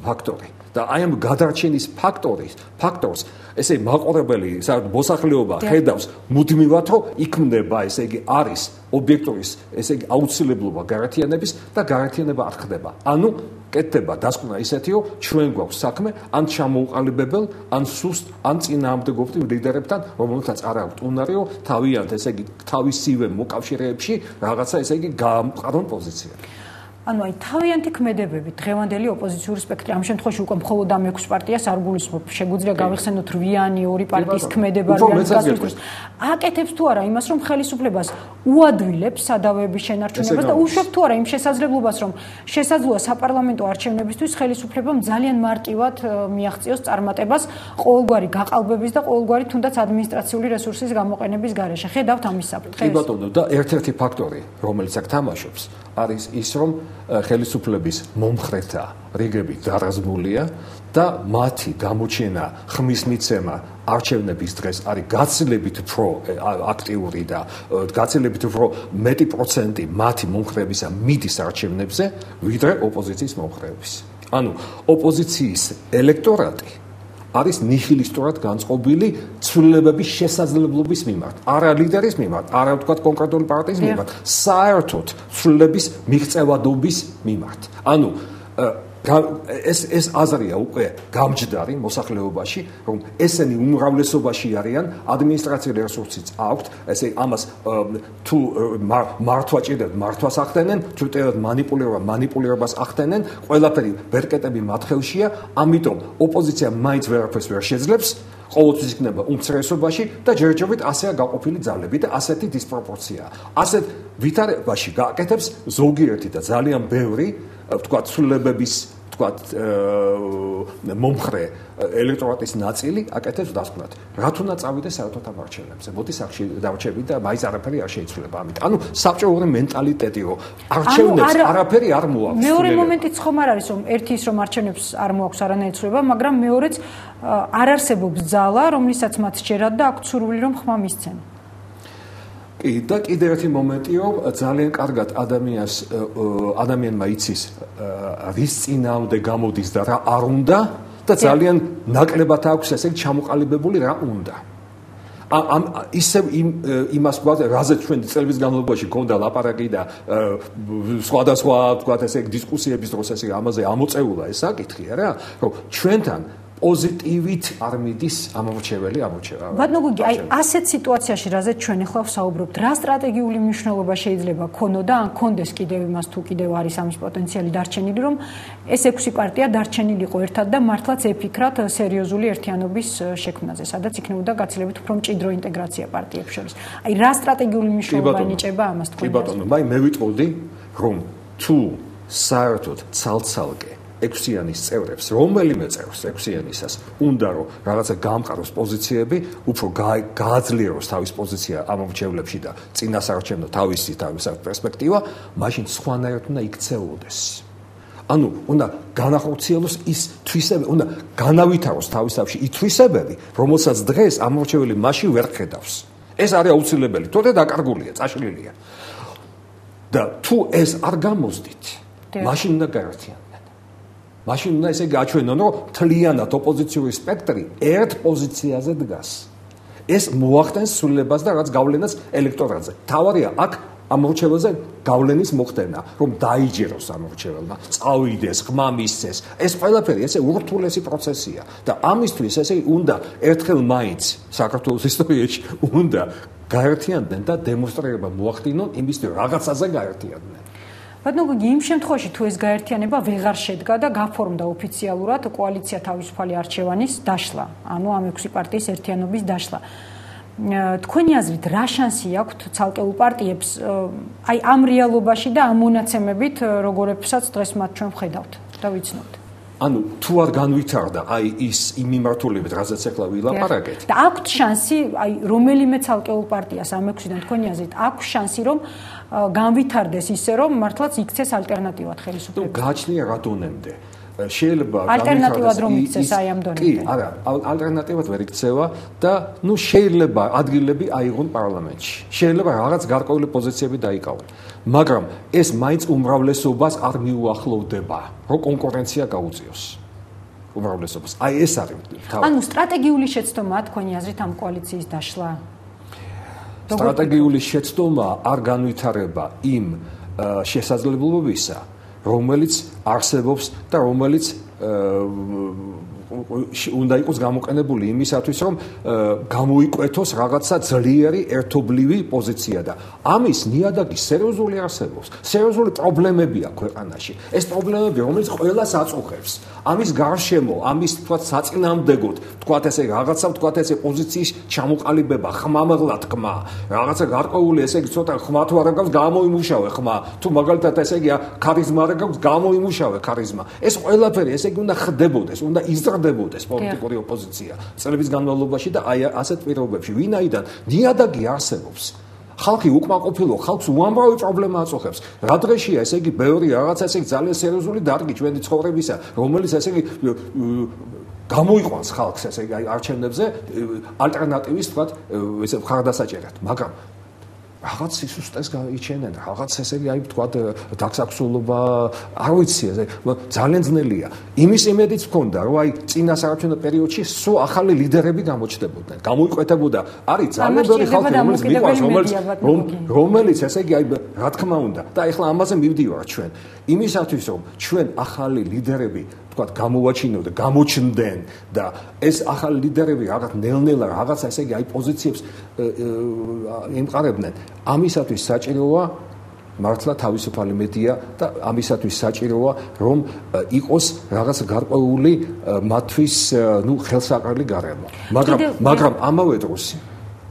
S4: ფაქტორი და აი ამ გადარჩენის ფაქტორს ესე მაყურებელი მოსახლეობა ხედავს მუდმივად რომ იქმნება ესე იგი არის ობიექტურის ესე იგი აუცილებლობა გაერთიანების და გაერთიანება არ ხდება. ანუ კეთდება დასკვნა ისეთი რომ ჩვენ გვაქვს საქმე ან ჩამოუყალიბებელ ან სუსტ ან წინააღმდეგობ ლიდერებთან რომელთაც არ აქვთ უნარი რომ თავიანთ ესე იგი თავისივე მოკავშირეებში რაღაცა ესე იგი გაამყარონ პოზიციები.
S3: ანუ აი თავიანთი ქმედებები დღევანდელი ოპოზიციური სპექტრი ამ შემთხვევაში უკვე მხოლოდ ამ 6 პარტიას არ გულისხმობ შეგვიძლია გავიხსენოთ 8-იანი ორი პარტიის ქმედება აკეთებს თუ არა იმას რომ ხელისუფლებას უადვილებს სადავეების შენარჩუნებას და უშვებს თუ არა იმ შესაძლებლობას რომ შესაძლოა საპარლამენტო არჩევნებისთვის ხელისუფლებამ ძალიან მარტივად მიაღწიოს წარმატებას ყოველგვარი გაყალბების და ყოველგვარი თუნდაც ადმინისტრაციული რესურსის გამოყენების გარეშე ხედავთ ამის საფრთხეს
S4: კი ბატონო და ერთ-ერთი ფაქტორი რომელიც აქ თამაშობს არის ის რომ ხელისუფლების მომხრეთა რიგები დარაზმულია და მათი გამოჩენა ხმის მიცემა არჩევნების დღეს არის გაცილებით უფრო აქტიური და გაცილებით უფრო მეტი პროცენტი მათი მომხრეებისა მიდის არჩევნებზე ვიდრე ოპოზიციის მომხრეების. ანუ ოპოზიციის ელექტორატი არის ნიჰილისტურად განწყობილი ცვლილებების შესაძლებლობის მიმართ, არა ლიდერის მიმართ, არა ვთქვათ კონკრეტული პარტიის მიმართ, საერთოდ ცვლილების მიღწევადობის მიმართ. ანუ ეს აზრია უკვე გამჯდარი მოსახლეობაში, რომ ესენი უმრავლესობაში არიან ადმინისტრაციული რესურსიც აქვთ, ესე ამას თუ მართვა ჭირდებათ, მართვას ახდენენ, თუ ჭირდებათ მანიპულირებას ახდენენ, ყველაფერი ბერკეტები მათ ხელშია, ამიტომ ოპოზიცია მაინც ვერაფერს ვერ შეძლებს. ყოველთვის იქნება უმცირესობაში და ჯერჯერობით ასეა გაყოფილი ძალები და ასეთი დისპროპორციაა. ასეთ ვითარებაში გააკეთებს ზოგიერთი და ძალიან ბევრი ვთქვათ ცვლილებების ვთქვათ მომხრე ელექტორატის ნაწილი აკეთებს დასკვნად. რაც უნდა წავიდეს საერთოდ ამ არჩევნებზე. მოდი სახში დარჩებით და მაინც არაფერი არ შეიცვლება ამით. ანუ საბჭოური მენტალიტეტი რომ არჩევნებს არაფერი არ მოაქვს.
S3: მეორე მომენტიც ხომ არ არის რომ ერთი ის რომ არჩევნებს არ მოაქვს არანაირი ცვლილება, მაგრამ მეორეც არ არსებობს ძალა, რომლითაც მათ სჯერათ და აქვთ სურვილი რომ ხმა მისცენ.
S4: და კიდევ ერთი მომენტი რომ ძალიან კარგად ადამიანმა იცის რის წინააღმდეგ გამოდის და რა არ უნდა და ძალიან ნაკლებად აქვს ესე ჩამოყალიბებული რა უნდა. ისევ იმას გვაქვს რაზეც ჩვენ წლების განმავლობაში გქონდა ლაპარაკი და სხვადასხვა ვთქვათ ესე დისკუსიების დროს ესე ამაზე ამოწეულა ეს საკითხი რა რომ ჩვენთან პოზიტივით არ მიდის ამორჩეველი ამორჩევა.
S3: ბატონო გიგი, აი ასეთ სიტუაციაში, რაზეც ჩვენ ახლა ვსაუბრობთ, რა სტრატეგიული მნიშვნელობა შეიძლება ქონოდა და ან ქონდეს კიდევ იმას თუ კიდევ არის ამის პოტენციალი დარჩენილი, რომ ეს 6 პარტია დარჩენილიყო ერთად და მართლაც ეფიქრათ სერიოზული ერთიანობის შექმნაზე, სადაც იქნებოდა გაცილებით უფრო მჭიდრო ინტეგრაცია პარტიებს შორის. აი რა სტრატეგიული მნიშვნელობა ენიჭება ამას თქვენ?
S4: კი ბატონო, მე ვიტყოდი, რომ თუ საერთოდ ცალ-ცალკე 6-იანის წევრებს, რომელიმე წევრს 6-იანისას უნდა რომ რაღაცა გამყაროს პოზიციები, უფრო გააძლიეროს თავის პოზიცია ამ არჩევნებში და წინასაარჩევნო თავისი პერსპექტივა, მაშინ სხვანაირად უნდა იქცეულოდეს. ანუ უნდა განახორციელოს ის თვისებები, უნდა განავითაროს თავის თავში ის თვისებები, რომელსაც დღეს ამ არჩევნელი მაშინ ვერ ხედავს. ეს არის აუცილებელი, თორე დაკარგულია, წაშლილია. და თუ ეს არ გამოსდით, მაშინ უნდა გაერთიანოს. მაშინ უნდა ესე გაჩვენონ, რომ მთლიანად ოპოზიციური სპექტრი ერთ პოზიციაზე დგას. ეს მოახდენს სულებას და რაც გავლენას ელექტორატზე. თავარია აქ ამ არჩევნებზე გავლენის მოხდენა, რომ დაიჯეროს ამ არჩევნებმა, წავიდეს, ხმა მისცეს. ეს ყველაფერი ესე ურთულესი პროცესია და ამისთვის ესე უნდა ერთხელ მაინც საქართველოს ისტორიაში უნდა გაერთიანდნენ და დემონსტრირება მოახდინონ იმისთვის, რომ რაღაცაზე გაერთიანდნენ.
S3: ბატონო, იმ შემთხვევაში თუ ეს გაერთიანება ვეღარ შედგა და გაფორმდა ოფიციალურად კოალიცია თავისუფალი არჩევანის დაშლა, ანუ ამ 6 პარტიის ერთიანობის დაშლა. თქვენი აზრით, რა შანსი აქვთ ცალკეულ პარტიებს აი ამ რეალობაში და ამ მონაცემებით, როგორებსაც დღეს მათ ჩვენ ვხედავთ და ვიცნობთ?
S4: ანუ თუ არ განვითარდა აი ის იმ მიმართულებით, რაზეც ახლა ვილაპარაკეთ.
S3: და აქვთ შანსი, აი რომელიმე ცალკეულ პარტიას ამ 6-დან თქვენი აზრით, აქვს შანსი რომ განვითარდეს ისე რომ მართლაც იქცეს ალტერნატივად ხელისუფლებას.
S4: გააჩნია რა დონემდე. შეიძლება
S3: ალტერნატივად რომ იქცეს აი ამ დონემდე.
S4: კი, არა, ალტერნატივად ვერ იქცევა და შეიძლება ადგილები აიღონ პარლამენტში. შეიძლება რაღაც გარკვეული პოზიციები დაიკავონ. მაგრამ ეს მაინც უმრავლესობას არ მიუახლოვდება, რომ კონკურენცია გაუწიოს. უმრავლესობას. აი ეს არის თავი.
S3: ანუ სტრატეგიული შეცდომაა თქვენი აზრით ამ კოალიციის დაშლა?
S4: სტრატეგიული შეცდომა არ განვითარება იმ შესაძლებლობისა, რომელიც არსებობს და რომელიც უნდა იყოს გამოყენებული იმისათვის, რომ გამოიკვეთოს რაღაცა ძლიერი ერთობლივი პოზიცია და ამის ნიადაგი სერიოზული არსებობს. სერიოზული პრობლემები აქვს ქვეყანაში. ეს პრობლემები, რომელიც ყველას აწუხებს. ამის გარშემო, ამის თქვა საწინააღმდეგოდ, თქვა ესე რაღაცა, თქვა ესე პოზიციის ჩამოყალიბება, ხმამაღლა თქმა, რაღაცა გარკვეული ესე იგი ცოტა ხმა თუ არ აქვს გამოიმუშავე ხმა, თუ მაგალითად ესე იგი ქარიზმა არ აქვს გამოიმუშავე ქარიზმა. ეს ყველაფერი ესე იგი უნდა ხდებოდეს, უნდა იზრდებოდეს პოლიტიკური ოპოზიცია წლების განმავლობაში და აი ასეთ პირობებში, ვინაიდან ნიადაგი არსებობს. ხალხი უკმაყოფილო, ხალხს უამრავი პრობლემა აწუხებს. რა დღეშია ესე იგი ბევრი რაღაცა ესე იგი ძალიან სერიოზული დარგი ჩვენი ცხოვრებისა, რომელიც ესე იგი გამოიყვანს ხალხს ესე იგი არჩევნებზე ალტერნატივის თქვა ესე მხარდასაჭერად, მაგრამ რაღაც სისუსტეს გაიჩენენ, რაღაც ესე იგი აი თქვა დაგსაქსულობა, არ ვიცი, ძალიან ძნელია. იმის იმედიც მქონდა, რომ აი წინა საარჩევნო პერიოდში სულ ახალი ლიდერები გამოჩნდებოდნენ, გამოიკვეთებოდა. არის ძალიან ბევრი ხალხი, რომელიც მიყვარს, რომელიც ესე იგი აი რა თქმა უნდა და ეხლა ამაზე მივდივართ ჩვენ. იმისათვის რომ ჩვენ ახალი ლიდერები თქვა გამოვაჩინოთ და გამოჩნდნენ და ეს ახალი ლიდერები რაღაც ნელ-ნელა რაღაც ესე იგი აი პოზიციებს იმყარებდნენ. ამისათვის საჭიროა მართლა თავისუფალი მედია და ამისათვის საჭიროა რომ იყოს რაღაც გარკვეული მათთვის ხელსაყრელი გარემო. მაგრამ ამავე დროს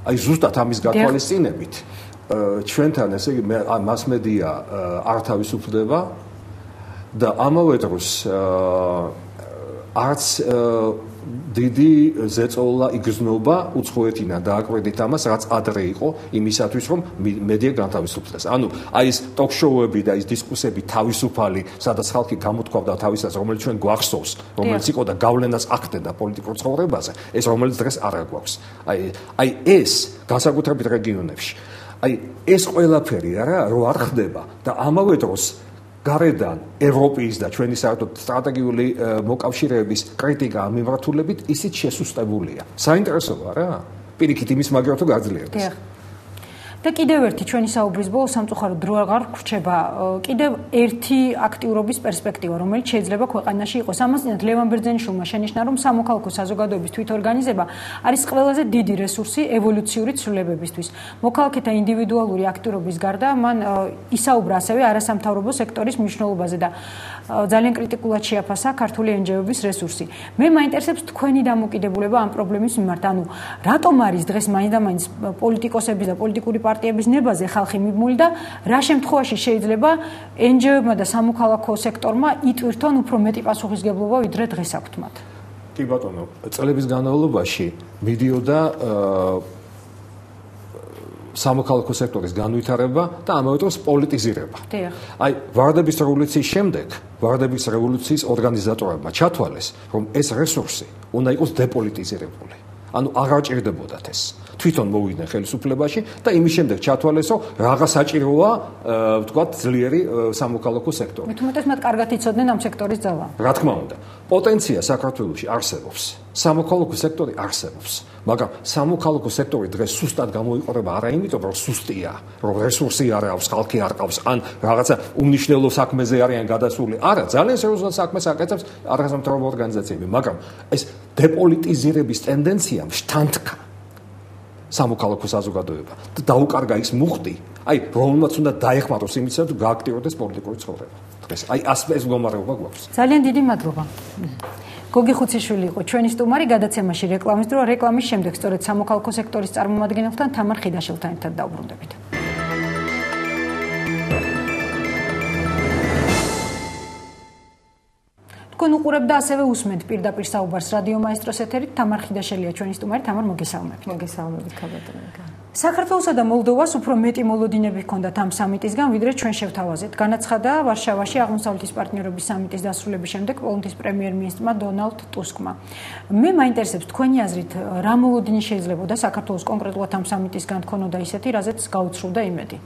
S4: აი ზუსტად ამის გათვალისწინებით ჩვენთან ესე იგი მასმედია არ თავისუფლდება და ამავე დროს არც დიდი ზეწოლა იგრძნობა უცხოეთიდან დააკვირდით ამას, რაც ადრე იყო იმისათვის, რომ მედია განთავისუფლდეს. ანუ აი ეს ტოქ-შოუები და ეს დისკუსიები თავისუფალი, სადაც ხალხი გამოთქვავდა თავისას, რომელიც ჩვენ გვახსოვს, რომელიც იყო და გავლენას ახდენდა პოლიტიკურ ცხოვრებაზე, ეს რომელიც დღეს არ აგვაქვს. აი ეს განსაკუთრებით რეგიონებში. აი ეს ყველაფერი არა, რო არ ხდება და ამავე დროს გარედან ევროპის და ჩვენი საერთოდ სტრატეგიული მოკავშირეების კრიტიკა ამ მიმართულებით ისიც შესუსტებულია. საინტერესოა რა? პირიქით იმის მაგალითად თუ გაძლიერდეს.
S3: და კიდევ ერთი ჩვენი საუბრის ბოლო სამწუხაროდ დრო აღარ გრჩება კიდევ ერთი აქტიურობის პერსპექტივა, რომელიც შეიძლება ქვეყანაში იყოს. ამასთანავე ლევან ბერძენიშვილმა შენიშნა, რომ სამოქალაქო საზოგადოების თვითორგანიზება არის ყველაზე დიდი რესურსი ევოლუციური ცვლილებებისთვის. მოქალაქეთა ინდივიდუალური აქტიურობის გარდა მან ისაუბრა ასევე არასამთავრობო სექტორის მნიშვნელობაზე და ძალიან კრიტიკულად შეაფასა ქართული NGO-ების რესურსი. მე მაინტერესებს თქვენი დამოკიდებულება ამ პრობლემის მიმართ. ანუ რატომ არის დღეს მაინდა-მაინც პოლიტიკოსების და პოლიტიკური პარტიების ნებაზე ხალხი მიმული და რა შემთხვევაში შეიძლება NGO-ებმა და სამოქალაქო სექტორმა იტვირთონ უფრო მეტი პასუხისგებლობა ვიდრე დღეს აქვთ მათ?
S4: კი ბატონო, წლების განმავლობაში მიდიოდა სამოქალაქო სექტორის განვითარება და ამავე დროს პოლიტიზირება. აი, ვარდების რევოლუციის შემდეგ, ვარდების რევოლუციის ორგანიზატორებმა ჩათვალეს, რომ ეს რესურსი უნდა იყოს დეპოლიტიზირებული. ანუ აღარ ჭირდებოდათ ეს. თვითონ მოვიდნენ ხელისუფლებაში და იმის შემდეგ ჩათვალეს, რომ რაღაც საჭიროა, ვთქვათ, ძლიერი სამოქალაქო სექტორი.
S3: მithumetes მათ კარგად იცოდნენ ამ სექტორის ძალა.
S4: რა თქმა უნდა, პოტენცია საქართველოში არსებობს. სამოქალაქო სექტორი არსებობს, მაგრამ სამოქალაქო სექტორი დღეს სუსტად გამოიყურება არა იმიტომ, რომ სუსტია, რომ რესურსი არ აქვს, ხალხი არ ყავს, ან რაღაცა უმნიშვნელო საქმეზე არიან გადასული. არა, ძალიან სერიოზულად საქმეს აკეთებს არასამთავრობო ორგანიზაციები, მაგრამ ეს დეპოლიტიზირების ტენდენცია შთანთქა სამოქალაქო საზოგადოება და დაუკარგა ის მუხტი, აი, რომელმაც უნდა დაეხმაროს იმისათვის, რომ გააქტიურდეს პოლიტიკური ცხოვრება. დღეს აი ეს მდგომარეობა გვაქვს.
S3: ძალიან დიდი მადლობა. გოგი ხუციშვილი იყო ჩვენი სტუმარი გადაცემაში რეკლამის დრო. რეკლამის შემდეგ სწორედ სამოქალაქო სექტორის წარმომადგენელთან თამარ ხიდაშვილთან ერთად დავბრუნდებით. თქვენ უყურებთ და ასევე უსმენთ პირდაპირ საუბარს რადიო მაესტროს ეთერით. თამარ ხიდაშელია ჩვენი სტუმარი. თამარ, მოგესალმებით.
S5: მოგესალმებით, ქაბატონო.
S3: საქართველოსა და მოლდოვას უფრო მეტი მოლოდინები ჰქონდათ ამ სამიტისგან, ვიდრე ჩვენ შევთავაზეთ. განაცხადა ვარშავაში აღმოსავლეთის პარტნიორობის სამიტის დასრულების შემდეგ პოლონეთის პრემიერ-მინისტრმა დონალდ ტუსკმა. მე მაინტერესებს თქვენი აზრით, რა მოლოდინი შეიძლებოდა საქართველოს კონკრეტულად ამ სამიტისგან თქონოდა ისეთი, რაზეც გაუცრუდა იმედი?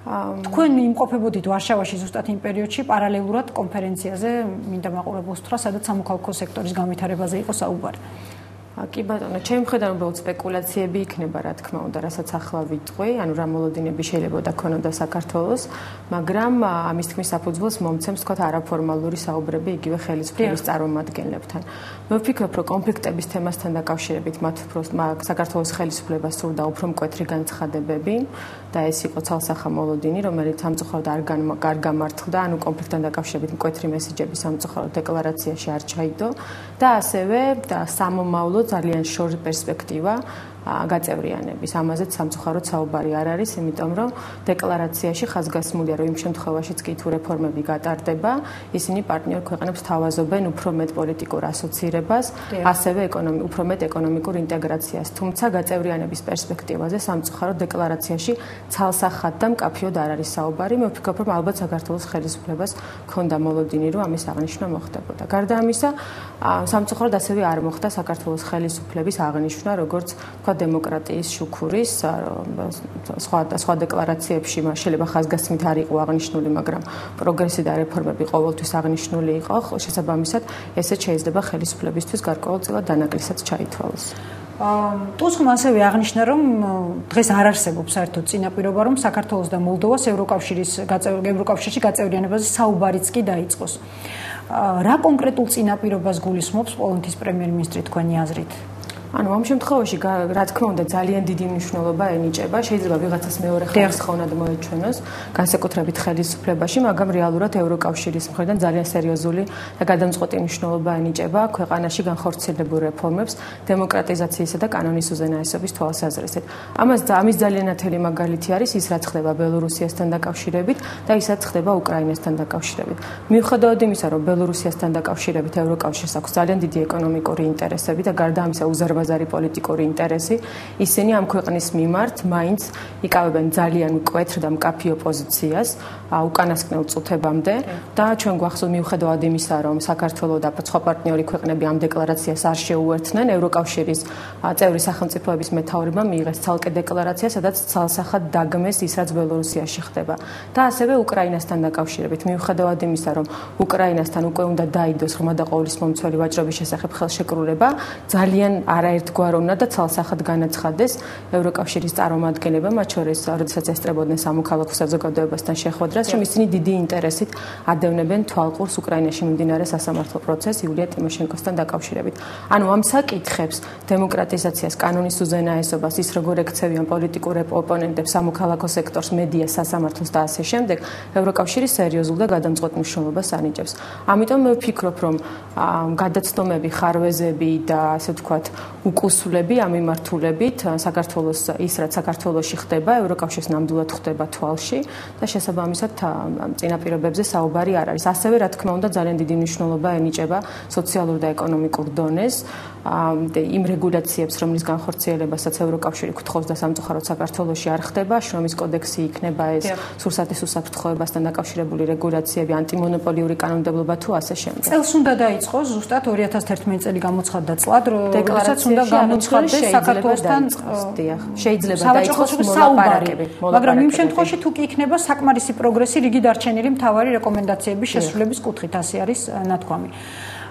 S3: თქვენ იმყოფებოდით ვარშავაში ზუსტად იმ პერიოდში პარალელურად კონფერენციაზე, მინდა მაყურებელს ვთქვა, სადაც სამოქალაქო სექტორის განვითარებაზე იყო საუბარი.
S5: კი ბატონო, ჩემი მხრიდან უბრალოდ სპეკულაციები იქნება, რა თქმა უნდა, რასაც ახლა ვიტყვი, ანუ რა მოლოდინები შეიძლება დაქონოდა საქართველოს, მაგრამ ამის თქმის საფუძველს მომცემს თქვათ არაფორმალური საუბრები იგივე ხელისუფლების წარმომადგენლებთან. მე ვფიქრობ, რომ კონფლიქტების თემასთან დაკავშირებით მათ საქართველოს ხელისუფლებას სურდა უფრო მკვეთრი განცხადებები და ეს იყო ცალსახა მოლოდინი, რომელიც სამწუხაროდ არ გამართლდა, ანუ კონფლიქტთან დაკავშირებით მკვეთრი მესიჯები სამწუხაროდ დეკლარაციაში არ ჩაიდო და ასევე სამომავლო ძალიან შორ პერსპექტივა გაწევრიანების. ამაზეც სამწუხაროდ საუბარი არ არის, იმიტომ რომ დეკლარაციაში ხაზგასმულია, რომ იმ შემთხვევაშიც კი თუ რეფორმები გატარდება, ისინი პარტნიორ ქვეყნებს თავაზობენ უფრო მეტ პოლიტიკურ ასოცირებას, ასევე უფრო მეტ ეკონომიკურ ინტეგრაციას. თუმცა გაწევრიანების პერსპექტივაზე სამწუხაროდ დეკლარაციაში ცალსახად და მკაფიოდ არ არის საუბარი. მე ვფიქრობ, რომ ალბათ საქართველოს ხელისუფლებას ჰქონდა მოლოდინი, რომ ამის აღნიშვნა მოხდებოდა. გარდა ამისა, სამწუხაროდ ასევე არ მოხდა საქართველოს ხელისუფლების აღნიშვნა, როგორც დემოკრატიის შუქურის სხვა დეკლარაციებში შეიძლება ხაზგასმით არ იყო აღნიშნული, მაგრამ პროგრესი და რეფორმები ყოველთვის აღნიშნული იყო. შესაბამისად, ესეც შეიძლება ხელისუფლებისთვის გარკვეულწილად დანაკლისად ჩაითვალოს.
S3: ტუსკმა ასევე აღნიშნა, რომ დღეს არ არსებობს საერთოდ წინაპირობა, რომ საქართველოს და მოლდოვას ევროკავშირში გაწევრიანებაზე საუბარიც კი დაიწყოს. რა კონკრეტულ წინაპირობას გულისხმობს პოლონეთის პრემიერ-მინისტრი თქვენი აზრით?
S5: ანუ ამ შემთხვევაში რა თქმა უნდა ძალიან დიდი მნიშვნელობა ენიჭება, შეიძლება ვიღაცას მეორე ხაზს ხოვნად მოეჩვენოს, განსაკუთრებით ხელისუფლებაში, მაგრამ რეალურად ევროკავშირის მხრიდან ძალიან სერიოზული და გადამწყვეტი მნიშვნელობა ენიჭება ქვეყანაში განხორციელებულ რეფორმებს, დემოკრატიზაციისა და კანონის უზენაესობის თვალსაზრისით. ამის ძალიან ნათელი მაგალითი არის ის, რაც ხდება ბელორუსიასთან დაკავშირებით და ის, რაც ხდება უკრაინასთან დაკავშირებით. მიუხედავად იმისა, რომ ბელორუსიასთან დაკავშირებით ევროკავშირს აქვს ძალიან დიდი ეკონომიკური ინტერესები და გარდა ამისა ბაზარი პოლიტიკური ინტერესი, ისინი ამ ქვეყნის მიმართ მაინც იკავებენ ძალიან მკვეთრ და მკაფიო პოზიციას უკანასკნელ წუთებამდე და ჩვენ გვახსოვს მიუხედავად იმისა, რომ საქართველო და სხვა პარტნიორი ქვეყნები ამ დეკლარაციას არ შეუერთდნენ, ევროკავშირის წევრი სახელმწიფოების მეთაურებმა მიიღეს ცალკე დეკლარაცია, სადაც ცალსახად დაგმეს ის, რაც ბელორუსიაში ხდება. და ასევე უკრაინასთან დაკავშირებით, მიუხედავად იმისა, რომ უკრაინასთან უკვე უნდა დაიდოს ღრმა და ყოვლისმომცველი ვაჭრობის შესახებ ხელშეკრულება, ძალიან არაერთგვაროვნად და ცალსახად განაცხადეს ევროკავშირის წარმომადგენლებმა, მათ შორის, როდესაც ესწრებოდნენ სამოქალაქო საზოგადოებასთან შეხვედრას, რომ ისინი დიდი ინტერესით ადევნებენ თვალყურს უკრაინაში მიმდინარე სასამართლო პროცესს იულია ტიმოშენკოსთან დაკავშირებით. ანუ ამ საკითხებს, დემოკრატიზაციას, კანონის უზენაესობას, ის როგორ ექცევიან პოლიტიკურ ოპონენტებს, სამოქალაქო სექტორს, მედიას, სასამართლოს და ასე შემდეგ, ევროკავშირი სერიოზულ და გადამწყვეტ მნიშვნელობას ანიჭებს. ამიტომ მე ვფიქრობ, რომ გადაცდომები, ხარვეზები და ასე ვთქვათ, უკუსვლები ამ მიმართულებით საქართველოს ის რაც საქართველოში ხდება, ევროკავშირის ნამდვილად ხდება თვალში და შესაბამისად წინაპირობებზე საუბარი არ არის. ასევე რა თქმა უნდა ძალიან დიდი მნიშვნელობა ენიჭება სოციალურ და ეკონომიკურ დონეს იმ რეგულაციებს, რომლის განხორციელებასაც ევროკავშირი გთხოვს და სამწუხაროდ საქართველოში არ ხდება, შრომის კოდექსი იქნება ეს, სურსათის უსაფრთხოებასთან დაკავშირებული რეგულაციები, ანტიმონოპოლიური კანონმდებლობა თუ ასე შემდეგ.
S3: წელს უნდა დაიწყოს ზუსტად 2011 წელი გამოცხადდა წლად, როდესაც უნდა გამოცხადდეს საქართველოსთან
S5: შეიძლება დაიწყოს
S3: საუბარი, მაგრამ იმ შემთხვევაში თუ კი იქნება საკმარისი პროგრესი რიგი დარჩენილი მთავარი რეკომენდაციების შესრულების კუთხით, ასე არის ნათქვამი.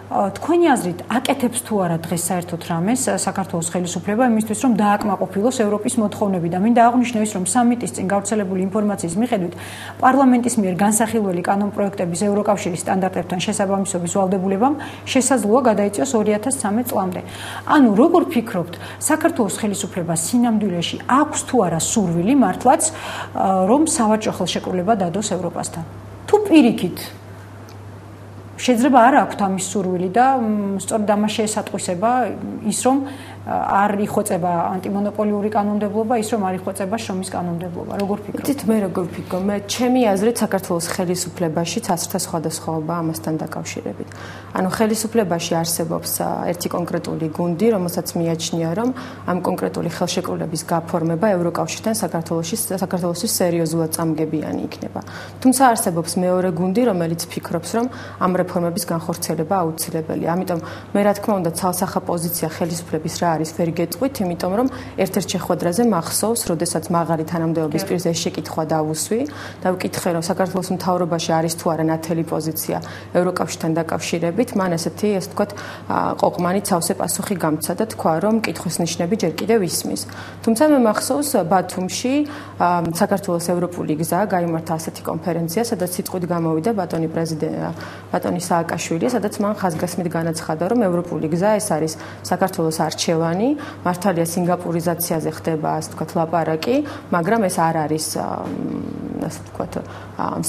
S3: თქვენი აზრით აკეთებს თუ არა დღეს საერთოდ რამეს საქართველოს ხელისუფლება იმისთვის, რომ დააკმაყოფილოს ევროპის მოთხოვნები და მინდა აღვნიშნო ის, რომ სამიტის წინ გავრცელებული ინფორმაციის მიხედვით პარლამენტის მიერ განსახილველი კანონპროექტების ევროკავშირის სტანდარტებთან შესაბამისობის ვალდებულებამ შესაძლოა გადაიწიოს 2013 წლამდე. ანუ როგორ ფიქრობთ, საქართველოს ხელისუფლებას სინამდვილეში აქვს თუ არა სურვილი მართლაც, რომ სავაჭრო ხელშეკრულება დადოს ევროპასთან? თუ პირიქით შეიძლება არ აქვთ ამის სურვილი და სწორედ ამას შეესატყვისება ის, რომ არ იხვეწება ანტიმონოპოლიური კანონმდებლობა, ის რომ არ იხვეწება შრომის კანონმდებლობა. როგორ ფიქრობთ?
S5: იცით მე როგორ ვფიქრობ? მე ჩემი აზრით საქართველოს ხელისუფლებაში ცაცრთა სხვადასხვაობა ამასთან დაკავშირებით. ანუ ხელისუფლებაში არსებობს ერთი კონკრეტული გუნდი, რომელსაც მიაჩნია, რომ ამ კონკრეტული ხელშეკრულების გაფორმება ევროკავშირთან საქართველოსთვის სერიოზულად წამგებიანი იქნება. თუმცა არსებობს მეორე გუნდი, რომელიც ფიქრობს, რომ ამ რეფორმების განხორციელება აუცილებელია. ამიტომ მე რა თქმა უნდა ცალსახა პოზიცია ხელისუფლების რა არის ვერ გეტყვით, იმიტომ რომ ერთ-ერთ შეხვედრაზე მახსოვს, როდესაც მაღალი თანამდებობის პირს ეს შეკითხვა დავუსვი და ვკითხე, რომ საქართველოს მთავრობაში არის თუ არა ნათელი პოზიცია ევროკავშირთან დაკავშირებით, მან ესეთი, ასე ვთქვათ, ყოყმანით სავსე პასუხი გამცა და თქვა, რომ კითხვის ნიშნები ჯერ კიდევ ისმის. თუმცა მე მახსოვს ბათუმში საქართველოს ევროპული გზა გაიმართა ასეთი კონფერენცია, სადაც სიტყვით გამოვიდა ბატონი სააკაშვილი, სადაც მან ხაზგასმით განაცხადა, რომ ევროპული გზა ეს არის საქართველოს არჩევანი, მართალია სინგაპურიზაციაზე ხდება, ასე ვთქვათ, ლაპარაკი, მაგრამ ეს არ არის, ასე ვთქვათ,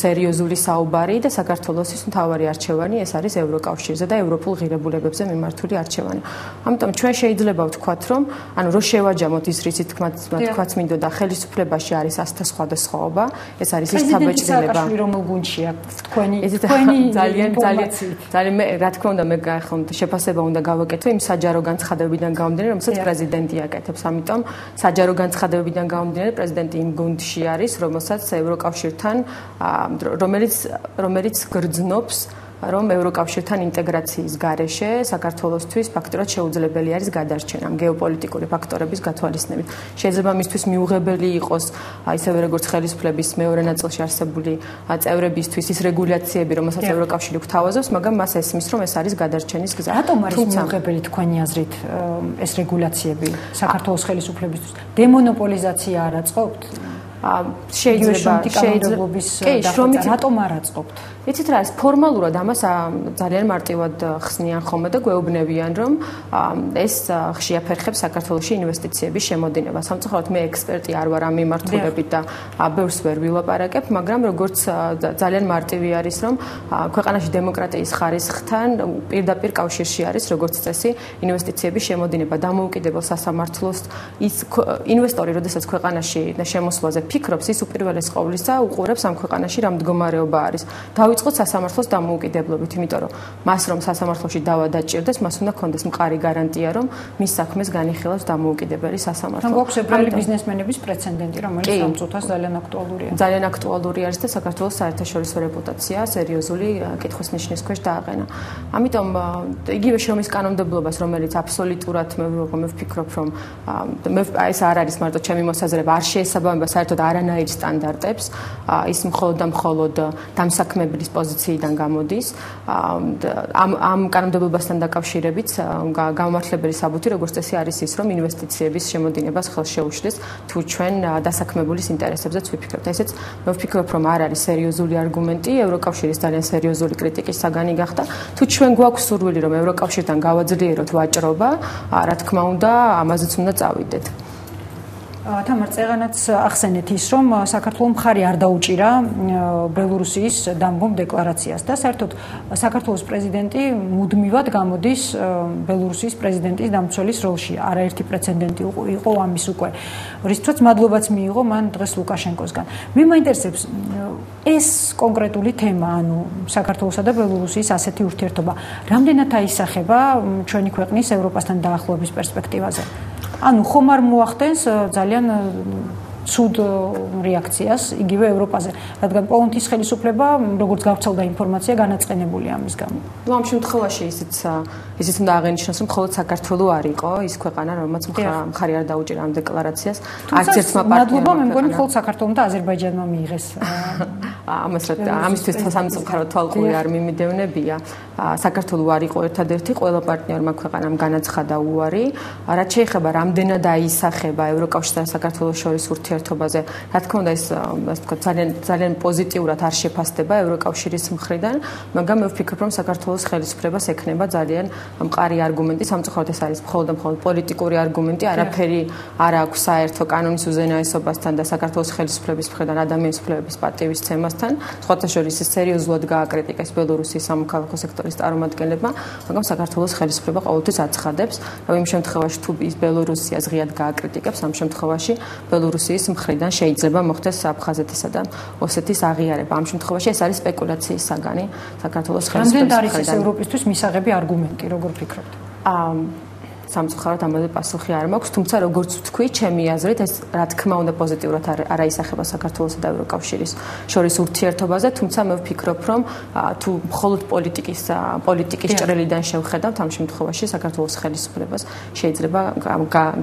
S5: სერიოზული საუბარი და საქართველოსის მთავარი არჩევანი ეს არის ევროკავშირზე და ევროპულ ღირებულებებზე მიმართული არჩევანი. ამიტომ ჩვენ შეიძლება ვთქვათ, რომ ანუ რო შევაჯამოთ ის რიცით თქვაც მინდოდა ხელისუფლებაში არის ასთა სხვადასხვაობა, ეს არის ის თაბეჭდილება.
S3: სააკაშვილი რომელ გუნდშია თქვენი
S5: ძალიან მე რა თქმა უნდა მე შეფასება უნდა გავაკეთო იმ საჯარო განცხადებებიდან გამომდინარე, რომელსაც პრეზიდენტი აკეთებს. ამიტომ საჯარო განცხადებებიდან გამომდინარე პრეზიდენტი იმ გუნდში არის, რომელსაც ევროკავშირთან რომელიც გრძნობს რომ ევროკავშირთან ინტეგრაციის გარეშე საქართველოსთვის ფაქტურად შეუძლებელი არის გადარჩენა გეოპოლიტიკური ფაქტორების გათვალისწინებით. შეიძლება მისთვის მიუღებელი იყოს ისევე როგორც ხელისუფლების მეორე ნაწილში არსებული წევრებისთვის ის რეგულაციები, რომელსაც ევროკავშირი გვთავაზობს, მაგრამ მას ესმის, რომ ეს არის გადარჩენის გზა.
S3: რატომ არის მიუღებელი თქვენი აზრით ეს რეგულაციები საქართველოს ხელისუფლებისთვის? დემონოპოლიზაცია არ აწყობთ? შეიძლება რატომ არ აწყობთ? იცით რა, ფორმალურად ამას ძალიან მარტივად ხსნიან ხოლმე და გვეუბნებიან, რომ ეს ხშირად ფერხებს საქართველოში ინვესტიციების შემოდინებას. სამწუხაროდ მე ექსპერტი არ ვარ ამ მიმართულებით და ბევრს ვერ ვილაპარაკებ, მაგრამ როგორც ძალიან მარტივი არის, რომ ქვეყანაში დემოკრატიის ხარისხთან პირდაპირ კავშირში არის, როგორც წესი, ინვესტიციების შემოდინება. დამოუკიდებელ სასამართლოს ის ინვესტორი, როდესაც ქვეყანაში შემოსვლაზე ფიქრობს, ის უპირველეს ყოვლისა უყურებს ამ ქვეყანაში რა მდგომარეობა არის. დავიწყოთ სასამართლოს დამოუკიდებლობით, იმიტომ რომ მას რომ სასამართლოში დავა დაჭირდეს, მას უნდა ქონდეს მყარი გარანტია, რომ მის საქმეს განიხილავს დამოუკიდებელი სასამართლო. გვაქვს ებრაელი ბიზნესმენების პრეცედენტი, რომელიც ამ წუთას ძალიან აქტუალურია.
S5: ძალიან აქტუალური არის და საქართველოს საერთაშორისო რეპუტაცია სერიოზული კითხვის ნიშნის ქვეშ დააყენა. ამიტომ იგივე შრომის კანონმდებლობას, რომელიც აბსოლუტურად მე ვფიქრობ, რომ ეს არ არის მარტო ჩემი მოსაზრება, არ შეესაბამება საერთოდ არანაირ სტანდარტებს, ის მხოლოდ და მხოლოდ დამსაქმებლის პოზიციიდან გამოდის. ამ კანონმდებლობასთან დაკავშირებით გამართლებელი საბუთი, როგორც წესი, არის ის, რომ ინვესტიციების შემოდინებას ხელს შეუშლის, თუ ჩვენ დასაქმებულის ინტერესებზეც ვიფიქრებთ. ესეც მე ვფიქრობ, რომ არ არის სერიოზული არგუმენტი, ევროკავშირის ძალიან სერიოზული კრიტიკის საგანი გახდა. თუ ჩვენ გვაქვს სურვილი, რომ ევროკავშირთან გავაძლიეროთ ვაჭრობა, რა თქმა უნდა, ამაზეც უნდა წავიდეთ.
S3: თამარ წეღანაც ახსენეთ ის, რომ საქართველოს მხარი არ დაუჭირა ბელორუსიის დამბომ დეკლარაციას და საერთოდ საქართველოს პრეზიდენტი მუდმივად გამოდის ბელორუსიის პრეზიდენტის დამცველის როლში. არაერთი პრეცედენტი იყო ამის უკვე, რისთვისაც მადლობაც მიიღო მან დღეს ლუკაშენკოსგან. მე მაინტერესებს ეს კონკრეტული თემა, ანუ საქართველოსა და ბელორუსიის ასეთი ურთიერთობა, რამდენად აისახება ჩვენი ქვეყნის ევროპასთან დაახლოების პერსპექტივაზე? ანუ ხომ არ მოახდენს ძალიან ცუდ რეაქციას იგივე ევროპაზე, რადგან პოლონეთის ხელისუფლება, როგორც გავრცელდა ინფორმაცია, განაწყენებულია ამის გამო.
S5: ნუ ამ შემთხვევაში ისიც უნდა აღინიშნოს, რომ მხოლოდ საქართველო არ იყო ის ქვეყანა, რომელმაც მხარი არ დაუჭირა ამ დეკლარაციას. არც ერთმა
S3: მადლობა, მე მგონი მხოლოდ საქართველომ და აზერბაიჯანმა მიიღეს.
S5: ამისთვის სამწუხაროდ თვალყური არ მიმიდევნებია. საქართველო არ იყო ერთადერთი, ყველა პარტნიორმა ქვეყანამ განაცხადა უარი. რაც შეეხება რამდენად აისახება ევროკავშირსა და საქართველოს შორის ურთიერთობაზე, რა თქმა უნდა, ეს ვთქვათ, ძალიან პოზიტიურად არ შეფასდება ევროკავშირის მხრიდან, მაგრამ მე ვფიქრობ, რომ საქართველოს ხელისუფლებას ექნება ძალიან მყარი არგუმენტი, სამწუხაროდ ეს არის მხოლოდ და მხოლოდ პოლიტიკური არგუმენტი, არაფერი არ აქვს საერთო კანონის უზენაესობასთან და საქართველოს ხელისუფლების მხრიდან ადამიანის უფლებების პატივისცემასთან. სხვათა შორის სერიოზულად გააკრიტიკეს ბელორუსიის სამოქალაქო სექტორის წარმომადგენლებმა, მაგრამ საქართველოს ხელისუფლება ყოველთვის აცხადებს, რომ იმ შემთხვევაში თუ ის ბელორუსიას ღიად გააკრიტიკებს, ამ შემთხვევაში ბელორუსიის მხრიდან შეიძლება მოხდეს აფხაზეთისა და ოსეთის აღიარება. ამ შემთხვევაში ეს არის სპეკულაციის საგანი საქართველოს ხელისუფლების მხრიდან.
S3: რამდენად არის ეს ევროპისთვის მისაღები არგუმენტი, როგორ ფიქრობთ?
S5: სამწუხაროდ ამაზე პასუხი არ მაქვს, თუმცა როგორც ვთქვი, ჩემი აზრით ეს რა თქმა უნდა პოზიტიურად არ აისახება საქართველოსა და ევროკავშირის შორის ურთიერთობაზე, თუმცა მე ვფიქრობ, რომ თუ მხოლოდ პოლიტიკის ჭრილიდან შევხედავთ, ამ შემთხვევაში საქართველოს ხელისუფლებას შეიძლება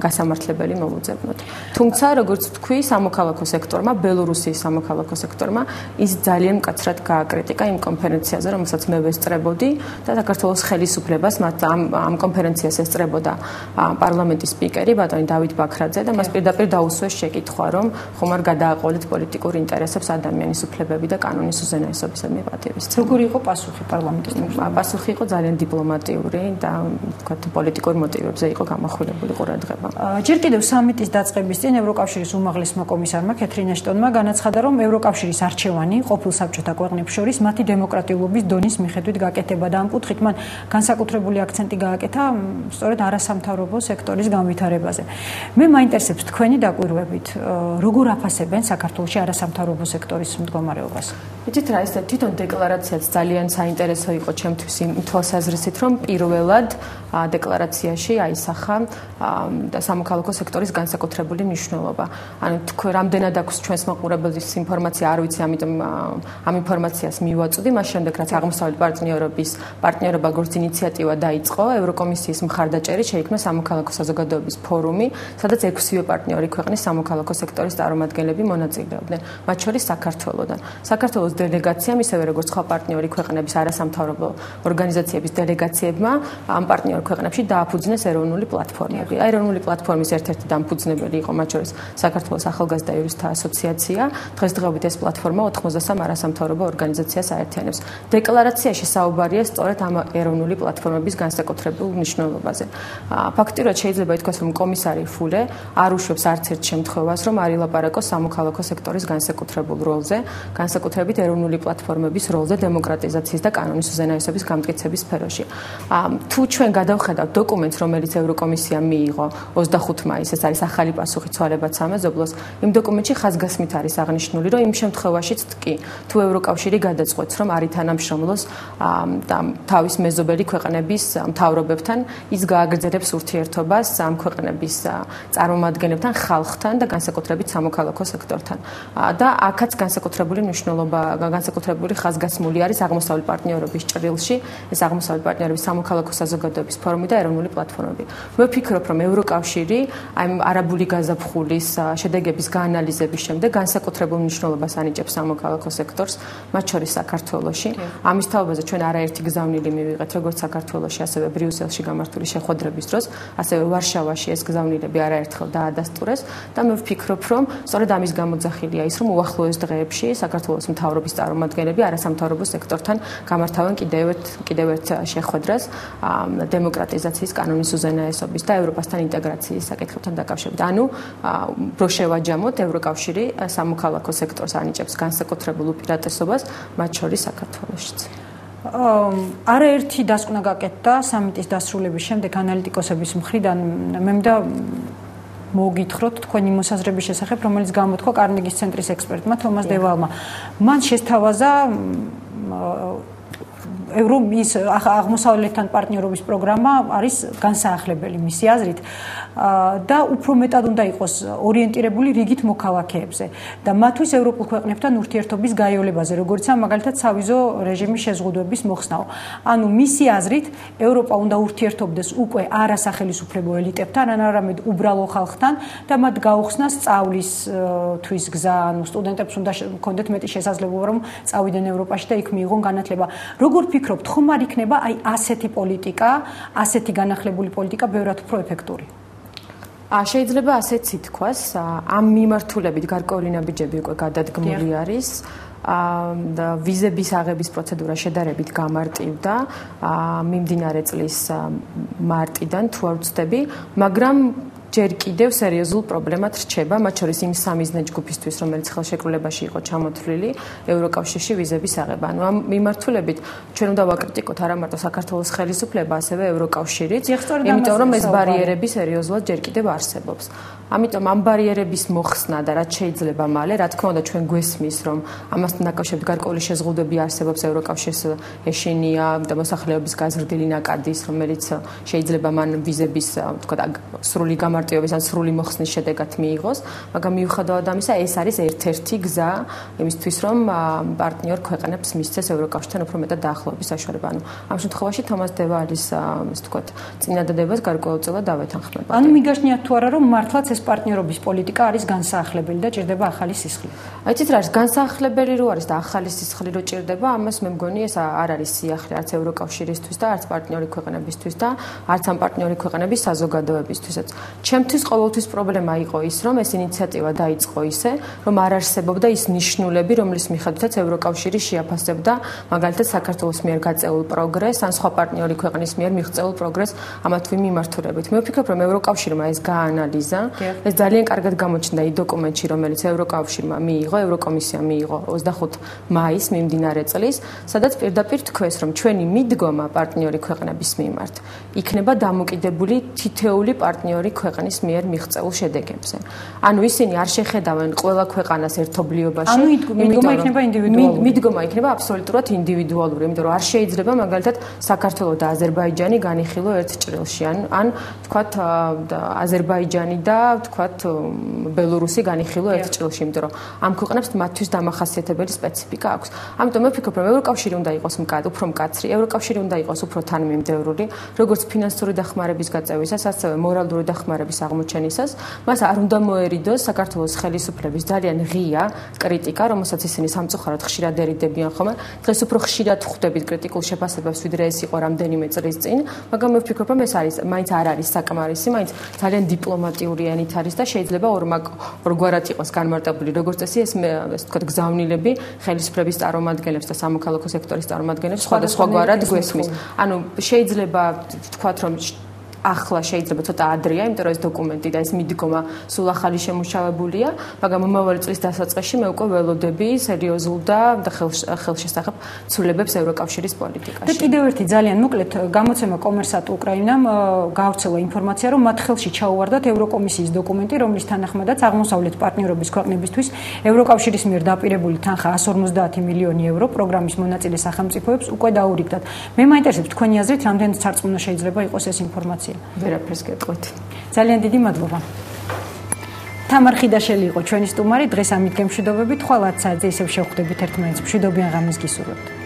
S5: გასამართლებელი მოვუძებნოთ. თუმცა როგორც ვთქვი, სამოქალაქო სექტორმა, ბელორუსიის სამოქალაქო სექტორმა ის ძალიან მკაცრად გააკრიტიკა იმ კონფერენციაზე, რომელსაც მე ვესწრებოდი და საქართველოს ხელისუფლებას ამ კონფერენციას ესწრებოდა პარლამენტის სპიკერი ბატონი დავით ბაქრაძე და მას პირდაპირ დაუსვეს შეკითხვა, რომ ხომ არ გადააყოლით პოლიტიკურ ინტერესებს ადამიანის უფლებები და კანონის უზენაესობისადმი პატივის.
S3: როგორი იყო პასუხი პარლამენტის?
S5: პასუხი იყო ძალიან დიპლომატიური და ვთქვათ პოლიტიკურ მოტივებზე იყო გამახვილებული ყურადღება.
S3: ჯერ კიდევ სამიტის დაწყების წინ ევროკავშირის უმაღლესმა კომისარმა კეთრინ ეშტონმა განაცხადა, რომ ევროკავშირის არჩევანი ყოფილ საბჭოთა ქვეყნებს შორის მათი დემოკრატიულობის დონის მიხედვით გაკეთება და ამ კუთხით მან განსაკუთრებული აქცენტი გააკეთა სწორედ არასამთავრობო სექტორის განვითარებაზე. მე მაინტერესებს თქვენი დაკვირვებით, როგორ აფასებენ საქართველოში არასამთავრობო სექტორის მდგომარეობას?
S5: იცით რა, ეს თვითონ დეკლარაციაც ძალიან საინტერესო იყო ჩემთვის იმ თვალსაზრისით, რომ პირველად დეკლარაციაში აისახა და სამოქალაქო სექტორის განსაკუთრებული მნიშვნელობა. ანუ თქვენ რამდენად აქვს ჩვენს მაყურებელს ინფორმაცია, არ ვიცი, ამიტომ ამ ინფორმაციას მივაწვდი, მას შემდეგ რაც აღმოსავლეთ პარტნიორობა როგორც ინიციატივა დაიწყო, ევროკომისიის მხარდაჭერით შეიქმნა სამოქალაქო საზოგადოების ფორუმი, სადაც 6-ვე პარტნიორი ქვეყნის სამოქალაქო სექტორის წარმომადგენლები მონაწილეობდნენ, მათ შორის საქართველოდან. საქართველოს დელეგაციამ, ისევე როგორც სხვა პარტნიორი ქვეყნების არასამთავრობო ორგანიზაციების დელეგაციებმა ამ პარტნიორ ქვეყნებში დააფუძნეს ეროვნული პლატფორმები. ეროვნული პლატფორმის ერთ-ერთი დამფუძნებელი იყო მათ შორის საქართველოს ახალგაზრდა იურისტთა ასოციაცია. დღესდღეობით ეს პლატფორმა 83 არასამთავრობო ორგანიზაციას აერთიანებს. დეკლარაციაში საუბარია სწორედ ამ ეროვნული პლატფორმების განსაკუთრებულ მნიშვნელობაზე. ფაქტიურად შეიძლება ითქვას, რომ კომისარი ფულე არ უშვებს არც ერთ შემთხვევას, რომ არ ილაპარაკოს სამოქალაქო სექტორის განსაკუთრებულ როლზე, განსაკუთრებით ეროვნული პლატფორმების როლზე დემოკრატიზაციის და კანონის უზენაესობის გამტკიცების სფეროში. თუ ჩვენ გადავხედავთ დოკუმენტს, რომელიც ევროკომისიამ მიიღო 25 მაისს, ეს არის ახალი პასუხი ცვალებად სამეზობლოს, იმ დოკუმენტში ხაზგასმით არის აღნიშნული, რომ იმ შემთხვევაშიც კი, თუ ევროკავშირი გადაწყვეტს, რომ არ ითანამშრომლოს თავის მეზობელი ქვეყნების მთავრობებთან, ის გააგრძელებს ურთიერთობას ამ ქვეყნების წარმომადგენლებთან, ხალხთან და განსაკუთრებით სამოქალაქო სექტორთან. და აქაც განსაკუთრებული მნიშვნელობა, განსაკუთრებული ხაზგასმული არის აღმოსავლეთ პარტნიორობის ჭრილში, ეს აღმოსავლეთ პარტნიორების სამოქალაქო საზოგადოების ფორუმი და ეროვნული პლატფორმები. მე ვფიქრობ, რომ ევროკავშირი აი არაბული გაზაფხულის შედეგების გაანალიზების შემდეგ განსაკუთრებულ მნიშვნელობას ანიჭებს სამოქალაქო სექტორს, მათ შორის საქართველოში. ამის თაობაზე ჩვენ არაერთი გზავნილი მივიღეთ, როგორც საქართველოში, ასევე ბრიუსელში გამართული შეხვედრების დროს, ასევე ვარშავაში ეს გზავნილები არაერთხელ დაადასტურეს და მე ვფიქრობ, რომ სწორედ ამის გამოძახილია ის, რომ უახლოეს დღეებში საქართველოს მთავრობის წარმომადგენლები არასამთავრობო სექტორთან გამართავენ კიდევ ერთ შეხვედრას დემოკრატიზაციის, კანონის უზენაესობის და ევროპასთან ინტეგრაციის საკითხებთან დაკავშირებით. ანუ რო შევაჯამოთ, ევროკავშირი სამოქალაქო სექტორს ანიჭებს განსაკუთრებულ უპირატესობას, მათ შორის საქართველოშიც.
S3: არაერთი დასკვნა გაკეთდა სამიტის დასრულების შემდეგ ანალიტიკოსების მხრიდან. მე მინდა მოგითხროთ თქვენი მოსაზრების შესახებ, რომელიც გამოთქვა კარნეგის ცენტრის ექსპერტმა თომას დევალმა. მან შესთავაზა ევროპის აღმოსავლეთთან პარტნიორობის პროგრამა არის განსაახლებელი მისი აზრით და უფრო მეტად უნდა იყოს ორიენტირებული რიგით მოქალაქეებზე და მათთვის ევროპულ ქვეყნებთან ურთიერთობის გაიოლებაზე, როგორც მაგალითად სავიზო რეჟიმის შეზღუდვების მოხსნაო. ანუ მისი აზრით ევროპა უნდა ურთიერთობდეს უკვე არასახელისუფლებო ელიტებთან, არამედ უბრალო ხალხთან და მათ გაუხსნას სწავლისთვის გზა, ანუ სტუდენტებს უნდა ჰქონდეთ მეტი შესაძლებლობა, რომ წავიდნენ ევროპაში და იქ მიიღონ განათლება. როგორ ფიქრობთ, ხომ არ იქნება აი ასეთი პოლიტიკა, ასეთი განახლებული პოლიტიკა ბევრად უფრო ეფექტური?
S5: შეიძლება ასეც ითქვას, ამ მიმართულებით გარკვეული ნაბიჯები უკვე გადადგმული არის. და ვიზების აღების პროცედურა შედარებით გამარტივდა მიმდინარე წლის მარტიდან, თუ არ ვცდები, მაგრამ ჯერ კიდევ სერიოზულ პრობლემად რჩება, მათ შორის იმ სამიზნე ჯგუფისთვის, რომელიც ხელშეკრულებაში იყო ჩამოთვლილი, ევროკავშირში ვიზების აღება. ანუ ამ მიმართულებით ჩვენ უნდა ვაკრიტიკოთ არა მარტო საქართველოს ხელისუფლება, ასევე ევროკავშირიც, იმიტომ რომ ეს ბარიერები სერიოზულად ჯერ კიდევ არსებობს. ამიტომ ამ ბარიერების მოხსნა და რაც შეიძლება მალე, რა თქმა უნდა, ჩვენ გვესმის, რომ ამასთან დაკავშირებით გარკვეული შეზღუდვები არსებობს ევროკავშირის ეშინია და მოსახლეობის გაზრდილი ნაკადის, რომელიც შეიძლება მან ვიზების, თქვა, სრული გამარტივების ან სრული მოხსნის შედეგად მიიღოს, მაგრამ მიუხედავად ამისა, ეს არის ერთ-ერთი გზა იმისთვის, რომ პარტნიორ ქვეყნებს მისცეს ევროკავშირთან უფრო მეტად დაახლოების საშუალება. ანუ ამ შემთხვევაში თომას დევალის, ასე ვთქვათ, წინადადებას გარკვეულწილად დავეთანხმებოდი.
S3: ანუ მიგაშნიათ თუ არა, რომ მართლაც ეს პარტნიორობის პოლიტიკა არის განსაახლებელი და ჭირდება ახალი სისხლი.
S5: აიცით რა არის განსაახლებელი რო არის და ახალი სისხლი რო ჭირდება, ამას მე მგონი ეს არ არის სიახლე არც ევროკავშირისთვის და არც პარტნიორი ქვეყნებისთვის და არც ამ პარტნიორი ქვეყნების საზოგადოებისთვისაც. ჩემთვის ყოველთვის პრობლემა იყო ის, რომ ეს ინიციატივა დაიწყო ისე, რომ არ არსებობდა ის ნიშნულები, რომლის მიხედვითაც ევროკავშირი შეაფასებდა მაგალითად საქართველოს მიერ გაწეულ პროგრესს ან სხვა პარტნიორი ქვეყნის მიერ მიღწეულ პროგრესს ამა თუ იმ მიმართულებით. მე ვფიქრობ, რომ ევროკავშირმა ეს გაანალიზა. ეს ძალიან კარგად გამოჩნდა იმ დოკუმენტში, რომელიც ევროკავშირმა მიიღო, ევროკომისიამ მიიღო 25 მაისს მიმდინარე წლის, სადაც პირდაპირ თქვეს, რომ ჩვენი მიდგომა პარტნიორი ქვეყნების მიმართ იქნება დამოკიდებული თითეული პარტნიორი ქვეყნის მიერ მიღწეულ შედეგებზე. ანუ ისინი არ შეხედავენ ყველა ქვეყანას ერთობლიობაში.
S3: ანუ მიდგომა იქნება ინდივიდუალური.
S5: მიდგომა იქნება აბსოლუტურად ინდივიდუალური, იმიტომ რომ არ შეიძლება მაგალითად საქართველოს და აზერბაიჯანი განიხილო ერთ ჭრილში, ან თქვათ აზერბაიჯანი და თქვათ ბელორუსი განიხილო ერთ ჭრილში, იმიტომ რომ ამ ქვეყნებს მათთვის დამახასიათებელი სპეციფიკა აქვს. ამიტომ მე ვფიქრობ, რომ ევროკავშირი უნდა იყოს უფრო მკაცრი, ევროკავშირი უნდა იყოს უფრო თანმიმდევრული, როგორც ფინანსური დახმარების გაწევისას, ასევე მორალური დახმარების აღმოჩენისას. მას არ უნდა მოერიდოს საქართველოს ხელისუფლების ძალიან ღია კრიტიკა, რომელსაც ისინი სამწუხაროდ ხშირად ერიდებიან ხოლმე. დღეს უფრო ხშირად ხვდებით კრიტიკულ შეფასებებს, ვიდრე ეს იყო რამდენიმე წლის წინ, მაგრამ მე ვფიქრობ, რომ ეს არის მაინც არ არის საკმარისი, მაინც ძალიან დიპლომატიური ენით არის და შეიძლება ორგვარად იყოს განმარტებული. როგორც წესი, ეს ვთქვათ, გზავნილები ხელისუფლების წარმომადგენლებს და სამოქალაქო სექტორის წარმომადგენლებს სხვადასხვაგვარად გვესმის. ანუ შეიძლება ვთქვათ, რომ ახლა შეიძლება ცოტა ადრეა, იმიტომ რომ ეს დოკუმენტი და ეს მიდგომა სულ ახალი შემუშავებულია, მაგრამ მომავალი წლის დასაწყისში მე უკვე ველოდები სერიოზულ და ხელშესახებ ცვლილებებს ევროკავშირის პოლიტიკაში.
S3: და კიდევ ერთი ძალიან მოკლედ გამოცემა კომერსატ უკრაინამ გავრცელა ინფორმაცია, რომ მათ ხელში ჩაუვარდათ ევროკომისიის დოკუმენტი, რომლის თანახმადაც აღმოსავლეთ პარტნიორობის ქვეყნებისთვის ევროკავშირის მიერ დაპირებული თანხა 150 მილიონი ევრო პროგრამის მონაწილე სახელმწიფოებს უკვე დაურიგდათ. მე მაინტერესებს თქვენი აზრით, რამდენად სარწმუნო შეიძლება იყოს ეს ინფორმაცია?
S5: ვერაფერს გეტყვით.
S3: ძალიან დიდი მადლობა. თამარ ხიდაშელი იყო ჩვენი სტუმარი, დღეს ამით გემშვიდობებით, ხვალ 10 საათზე ისევ შევხვდებით ერთმანეთს. მშვიდობიან ღამეს გისურვებთ.